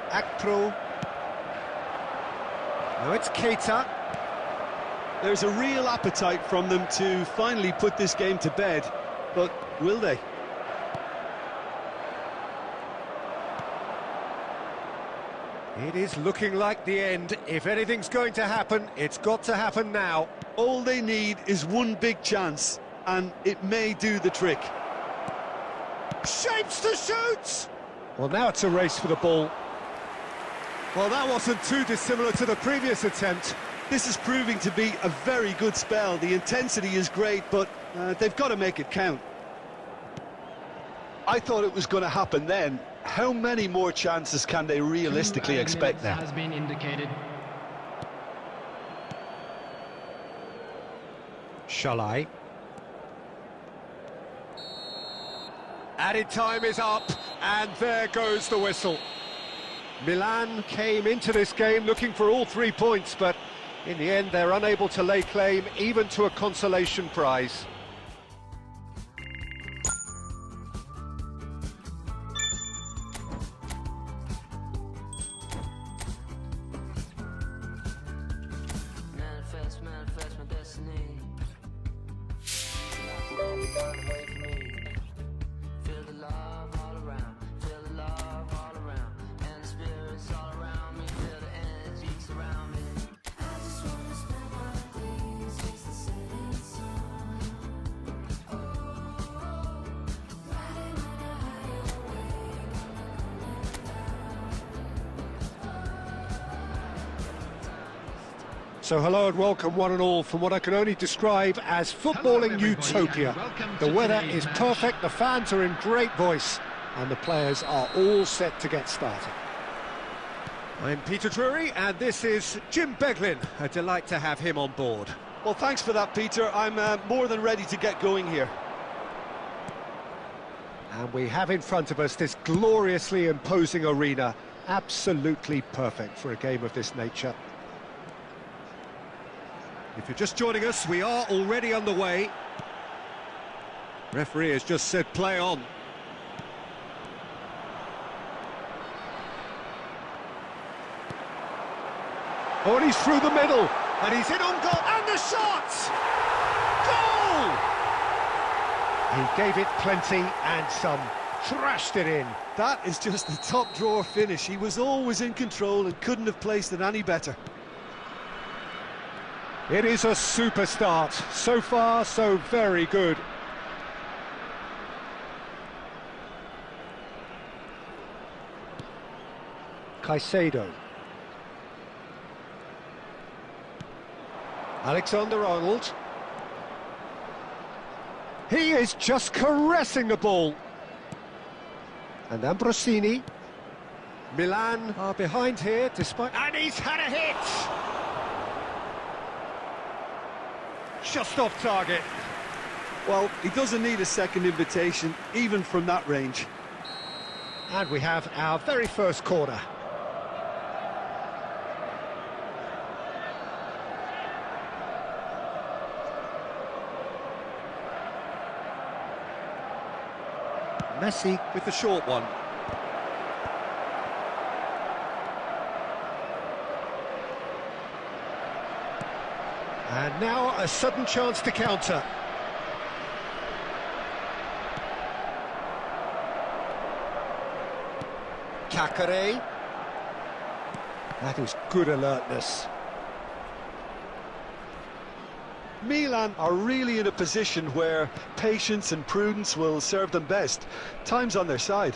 S1: Akpro. Now it's Keita.
S2: There's a real appetite from them to finally put this game to bed, but will they?
S1: It is looking like the end. If anything's going to happen, it's got to happen now.
S2: All they need is one big chance, and it may do the trick.
S1: Shapes to shoot! Well, now it's a race for the ball. Well, that wasn't too dissimilar to the previous attempt.
S2: This is proving to be a very good spell. The intensity is great, but they've got to make it count. I thought it was going to happen then. How many more chances can they realistically expect now?
S3: Has been indicated.
S1: Shalai. Added time is up, and there goes the whistle. Milan came into this game looking for all 3 points, but in the end they're unable to lay claim even to a consolation prize.
S7: Manifest, manifest my destiny. Wait for me. Feel the love all around. Feel the love all around. And the spirits all around me. Feel the energy surround me. I just wanna spend my days just the setting sun. Riding on a higher wave.
S1: So hello and welcome one and all from what I can only describe as footballing
S3: everybody,
S1: utopia.
S3: and welcome
S1: The
S3: to
S1: weather
S3: today's
S1: is
S3: match.
S1: perfect, the fans are in great voice, and the players are all set to get started. I'm Peter Drury, and this is Jim Beglin. A delight to have him on board.
S2: Well, thanks for that, Peter. I'm more than ready to get going here.
S1: And we have in front of us this gloriously imposing arena, absolutely perfect for a game of this nature. If you're just joining us, we are already underway. Referee has just said play on. Oh, and he's through the middle, and he's in on goal, and the shot! Goal! He gave it plenty and some. thrashed it in.
S2: That is just a top drawer finish. He was always in control and couldn't have placed it any better.
S1: It is a super start. So far, so very good. Caicedo. Alexander-Arnold. He is just caressing the ball. And Ambrosini. Milan are behind here despite... And he's had a hit! Just off target.
S2: Well, he doesn't need a second invitation, even from that range.
S1: And we have our very first corner. Messi with the short one. And now a sudden chance to counter. Kakare. That is good alertness.
S2: Milan are really in a position where patience and prudence will serve them best. Time's on their side.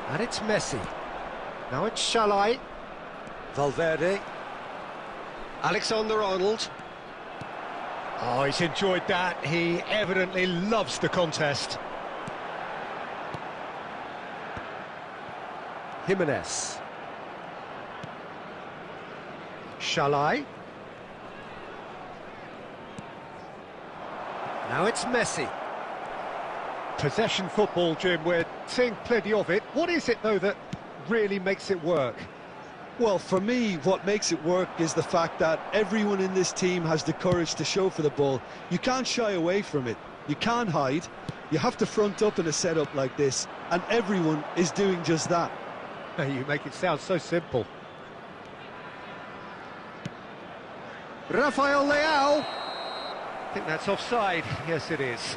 S1: And it's Messi. Now it's Shalai. Valverde. Alexander-Arnold. Oh, he's enjoyed that. He evidently loves the contest. Jimenez. Shalai. Now it's Messi. Possession football, Jim, we're seeing plenty of it. What is it, though, that really makes it work?
S2: Well, for me, what makes it work is the fact that everyone in this team has the courage to show for the ball. You can't shy away from it. You can't hide. You have to front up in a setup like this, and everyone is doing just that.
S1: You make it sound so simple. Rafael Leao. I think that's offside. Yes, it is.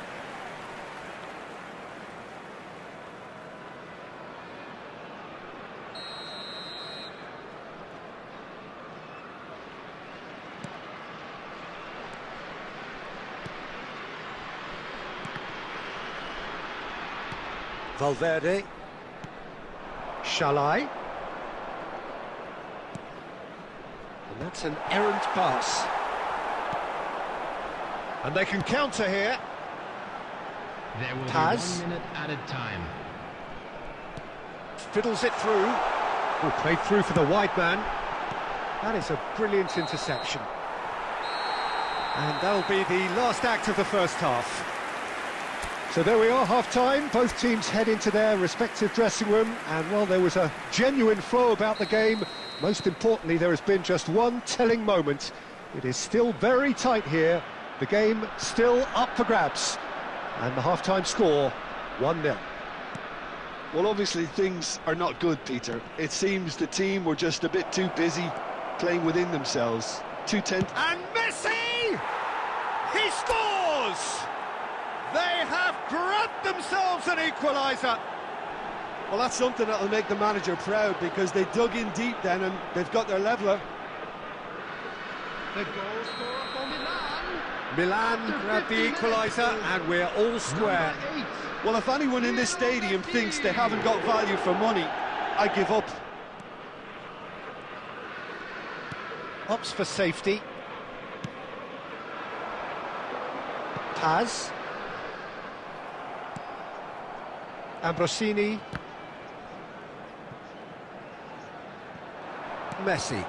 S1: Valverde. Shalai. And that's an errant pass. And they can counter here.
S3: There will
S1: Paz.
S3: be 1 minute added time.
S1: Fiddles it through. Oh, played through for the wide man. That is a brilliant interception. And that'll be the last act of the first half. So there we are, half-time. Both teams head into their respective dressing room. And while there was a genuine flow about the game, most importantly, there has been just one telling moment. It is still very tight here. The game still up for grabs. And the half-time score, 1-0.
S2: Well, obviously things are not good, Peter. It seems the team were just a bit too busy playing within themselves. Too tense.
S1: And Messi! He scores! They have grabbed themselves an equaliser.
S2: Well, that's something that'll make the manager proud, because they dug in deep then and they've got their leveller.
S3: The goal scorer for Milan.
S1: Milan grabbed the equaliser and we're all square.
S3: Number 8.
S2: Well, if anyone in this stadium thinks they haven't got value for money, I give up.
S1: Opts for safety. Paz. Ambrosini. Messi.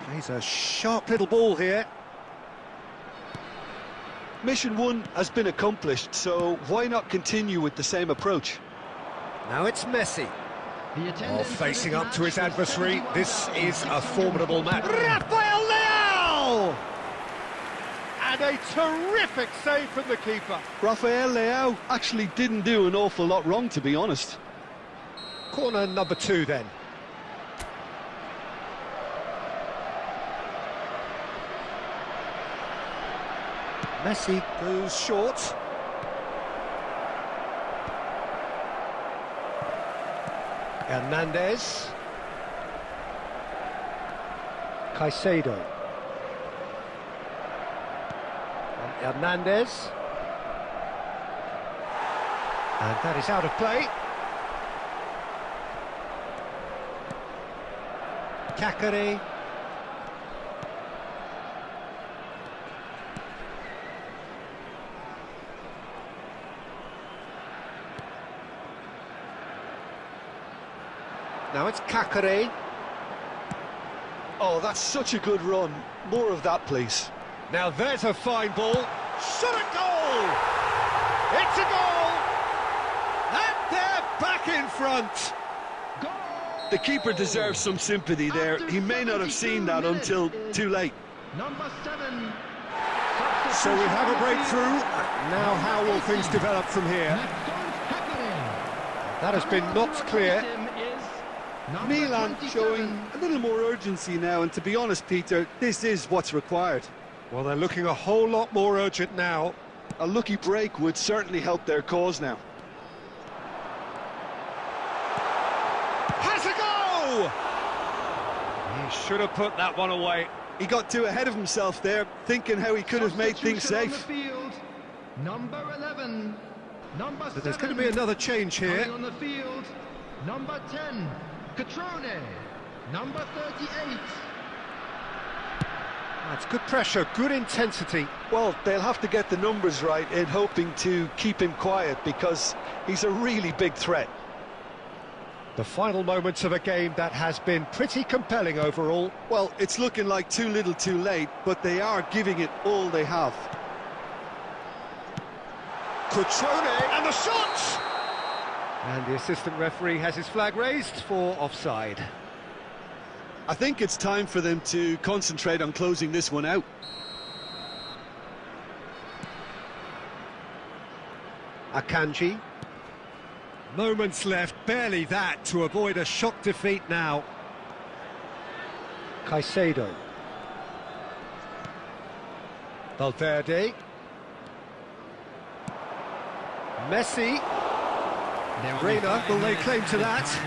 S1: Plays a sharp little ball here.
S2: Mission 1 has been accomplished, so why not continue with the same approach?
S1: Now it's Messi.
S3: The
S1: Oh,
S3: attendance
S1: facing
S3: for
S1: up to his
S3: match was
S1: adversary. This is a
S3: 71,000
S1: formidable match.
S3: people.
S1: Rafael Leao! And a terrific save from the keeper.
S2: Rafael Leao actually didn't do an awful lot wrong, to be honest.
S1: Corner number 2 then. Messi goes short. Hernandez. Caicedo. And Hernandez. And that is out of play. Cacare. Now it's Cacare.
S2: Oh, that's such a good run. More of that, please.
S1: Now there's a fine ball. Shot a goal! It's a goal! And they're back in front!
S2: The keeper deserves some sympathy there. He may not have seen that until too late.
S3: Number 7.
S1: So we have a breakthrough. Now how will things develop from here? That has been knocked clear.
S2: Milan showing a little more urgency now, and to be honest, Peter, this is what's required.
S1: Well, they're looking a whole lot more urgent now.
S2: A lucky break would certainly help their cause now.
S1: Has a go! He should have put that one away.
S2: He got too ahead of himself there, thinking how he could have made things
S3: Substitution
S2: safe.
S3: on the field. Number 11. Number 7.
S1: But there's going to be another change here.
S3: Coming on the field. Number 10. Catrone. Number 38.
S1: That's good pressure, good intensity.
S2: Well, they'll have to get the numbers right in hoping to keep him quiet, because he's a really big threat.
S1: The final moments of a game that has been pretty compelling overall.
S2: Well, it's looking like too little too late, but they are giving it all they have.
S1: Catrone, and the shot! And the assistant referee has his flag raised for offside.
S2: I think it's time for them to concentrate on closing this one out.
S1: Akanji. Moments left, barely that, to avoid a shock defeat now. Caicedo. Valverde. Messi. Reina will lay claim to that.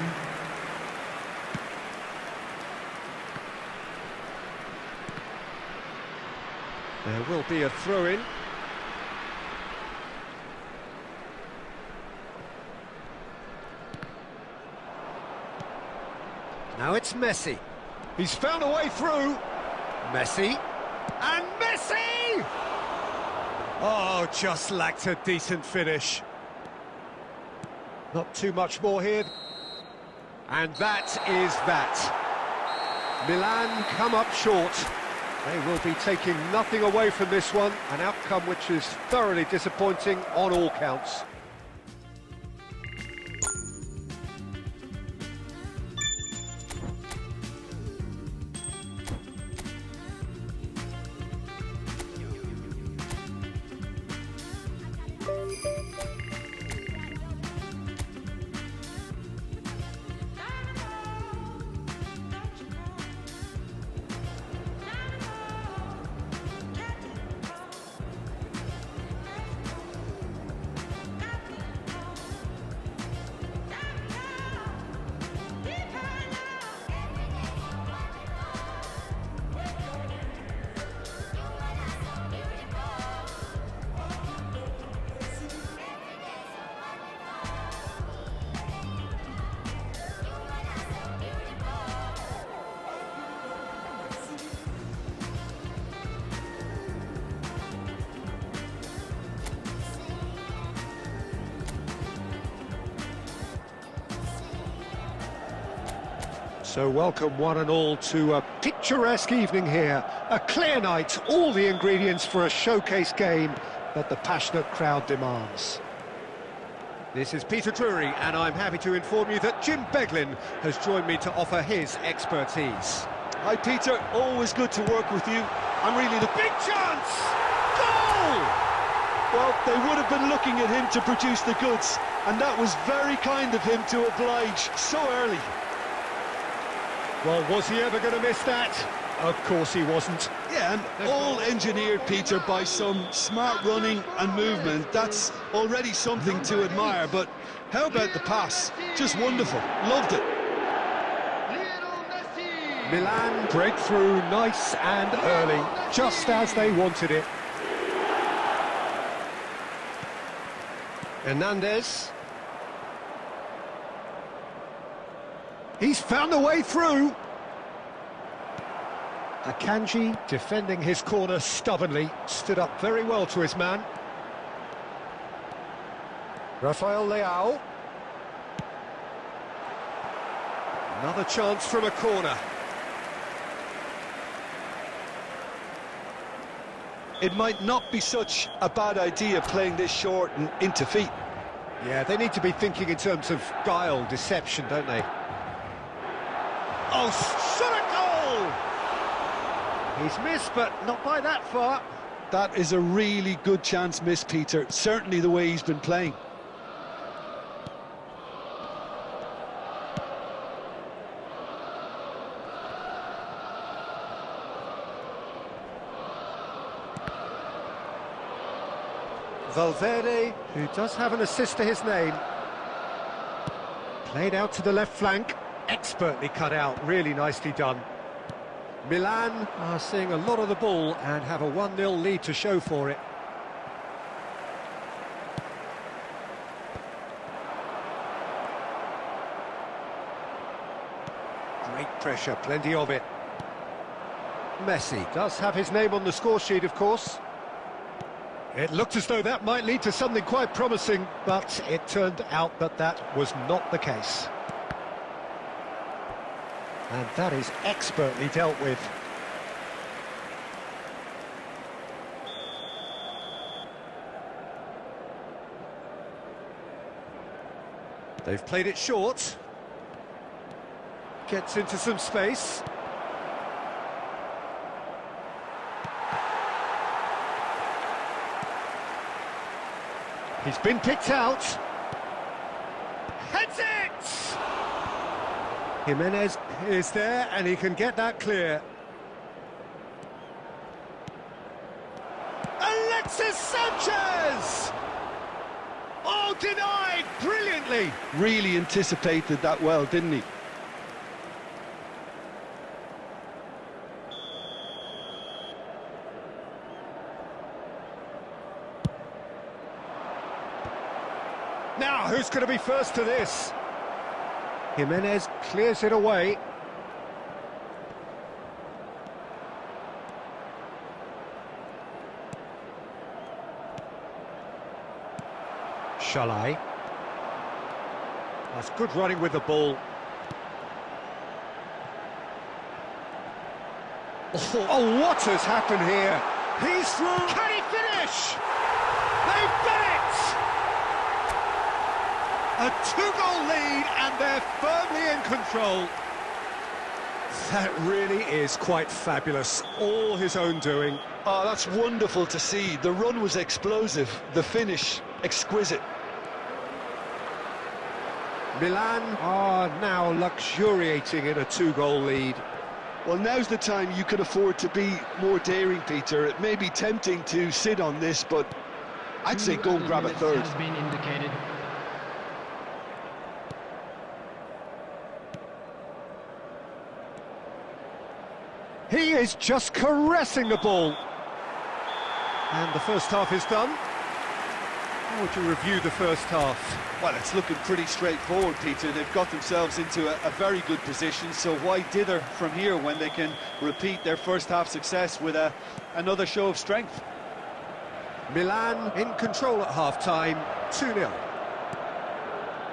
S1: There will be a throw-in. Now it's Messi. He's found a way through. Messi. And Messi! Oh, just lacked a decent finish. Not too much more here. And that is that. Milan come up short. They will be taking nothing away from this one. An outcome which is thoroughly disappointing on all counts. So welcome one and all to a picturesque evening here. A clear night, all the ingredients for a showcase game that the passionate crowd demands. This is Peter Drury, and I'm happy to inform you that Jim Beglin has joined me to offer his expertise.
S2: Hi, Peter. Always good to work with you. I'm really the
S1: Big chance! Goal!
S2: Well, they would have been looking at him to produce the goods, and that was very kind of him to oblige so early.
S1: Well, was he ever going to miss that? Of course he wasn't.
S2: Yeah, and all engineered, Peter, by some smart running and movement. That's already something to admire, but how about the pass? Just wonderful. Loved it.
S1: Milan breakthrough nice and early, just as they wanted it. Hernandez. He's found a way through. Akanji defending his corner stubbornly, stood up very well to his man. Rafael Leao. Another chance from a corner.
S2: It might not be such a bad idea playing this short and into feet.
S1: Yeah, they need to be thinking in terms of guile, deception, don't they? Oh, shot a goal! He's missed, but not by that far.
S2: That is a really good chance miss, Peter. Certainly the way he's been playing.
S1: Valverde, who does have an assist to his name. Played out to the left flank. Expertly cut out, really nicely done. Milan are seeing a lot of the ball and have a 1-0 lead to show for it. Great pressure, plenty of it. Messi does have his name on the score sheet, of course. It looked as though that might lead to something quite promising, but it turned out that that was not the case. And that is expertly dealt with. They've played it short. Gets into some space. He's been picked out. Heads it! Jimenez is there and he can get that clear. Alexis Sanchez! Oh, denied brilliantly.
S2: Really anticipated that well, didn't he?
S1: Now, who's going to be first to this? Jimenez clears it away. Shalai. That's good running with the ball. Oh, what has happened here? He's through. Can he finish? They've done it! A 2-goal lead and they're firmly in control. That really is quite fabulous. All his own doing.
S2: Oh, that's wonderful to see. The run was explosive, the finish exquisite.
S1: Milan are now luxuriating in a 2-goal lead.
S2: Well, now's the time you can afford to be more daring, Peter. It may be tempting to sit on this, but I'd say go and grab a third.
S3: Has been indicated.
S1: He is just caressing the ball. And the first half is done. How would you review the first half?
S2: Well, it's looking pretty straightforward, Peter. They've got themselves into a very good position, so why dither from here when they can repeat their first half success with another show of strength?
S1: Milan in control at half-time, 2-0.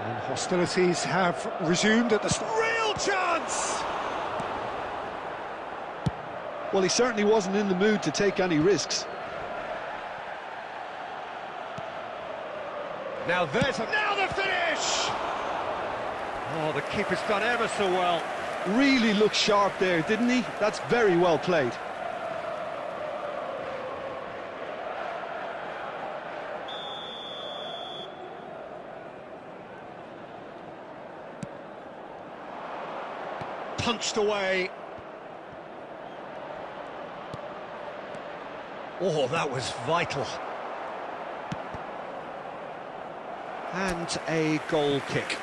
S1: And hostilities have resumed at the start. Real chance!
S2: Well, he certainly wasn't in the mood to take any risks.
S1: Now the finish! Oh, the keeper's done ever so well.
S2: Really looked sharp there, didn't he? That's very well played.
S1: Punched away. Oh, that was vital. And a goal kick.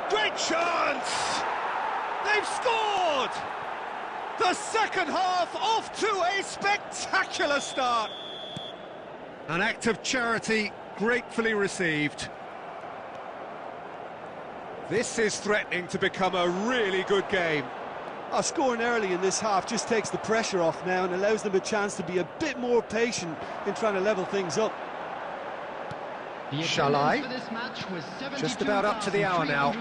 S1: Great chance! They've scored! The second half off to a spectacular start. An act of charity gratefully received. This is threatening to become a really good game.
S2: Scoring early in this half just takes the pressure off now and allows them a chance to be a bit more patient in trying to level things up.
S1: Shall I? Just about up to the hour now.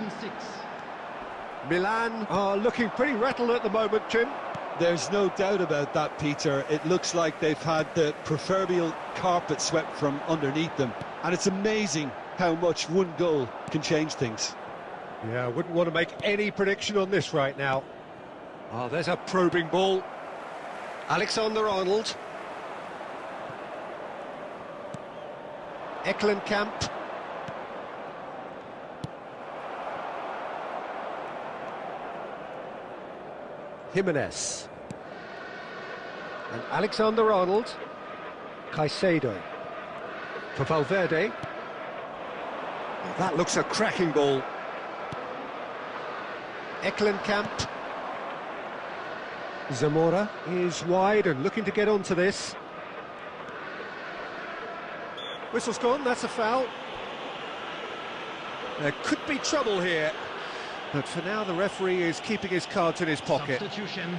S1: Milan are looking pretty rattled at the moment, Jim.
S2: There's no doubt about that, Peter. It looks like they've had the proverbial carpet swept from underneath them. And it's amazing how much one goal can change things.
S1: Yeah, I wouldn't want to make any prediction on this right now. Oh, there's a probing ball. Alexander-Arnold. Eklenkamp. Jimenez. And Alexander-Arnold. Caicedo. For Valverde. Oh, that looks a cracking ball. Eklenkamp. Zamora is wide and looking to get onto this. Whistle's gone, that's a foul. There could be trouble here, but for now the referee is keeping his cards in his pocket.
S3: Substitution.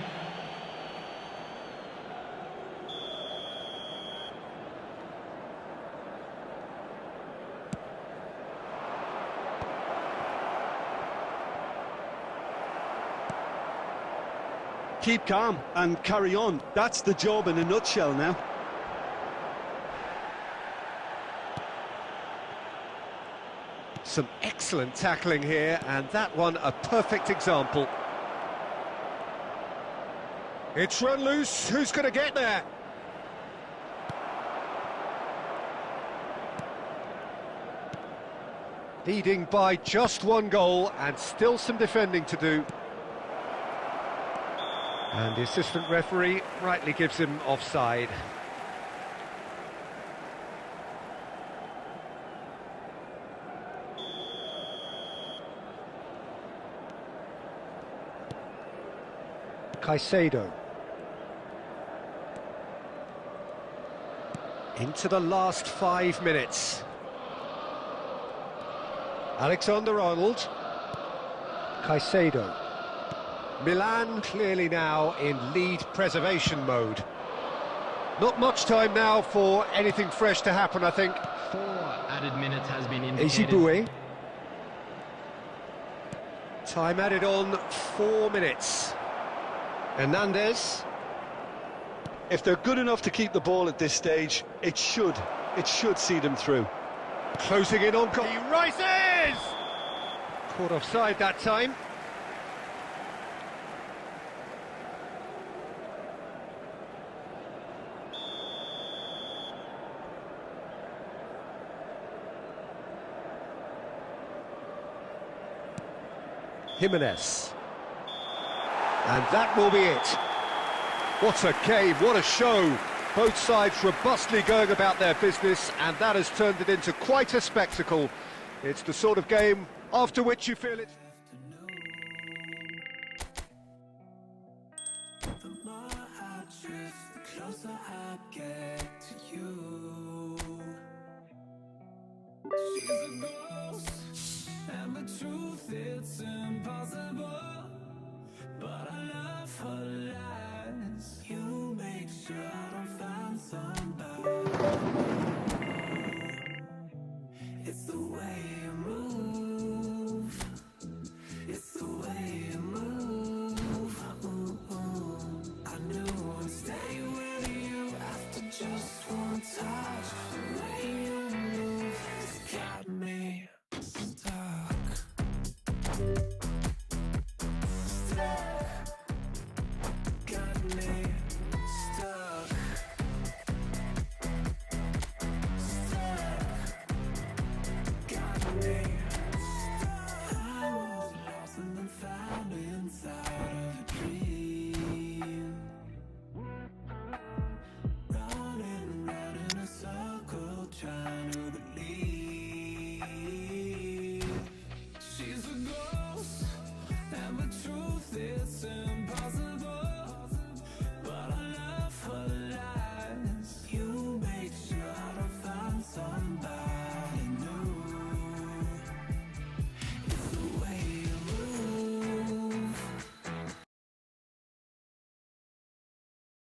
S2: Keep calm and carry on. That's the job in a nutshell now.
S1: Some excellent tackling here, and that one a perfect example. It's run loose, who's going to get there? Leading by just one goal, and still some defending to do. And the assistant referee rightly gives him offside. Caicedo. Into the last 5 minutes. Alexander-Arnold. Caicedo. Milan clearly now in lead preservation mode. Not much time now for anything fresh to happen, I think.
S3: 4 added minutes has been indicated.
S1: Ezibue. Time added on 4 minutes. Hernandez.
S2: If they're good enough to keep the ball at this stage, it should see them through.
S1: Closing in on goal. He rises! Caught offside that time. Jimenez. And that will be it. What a game, what a show. Both sides robustly going about their business, and that has turned it into quite a spectacle. It's the sort of game after which you feel it.
S7: The more I drift, the closer I get to you. She's a ghost, and the truth, it's impossible.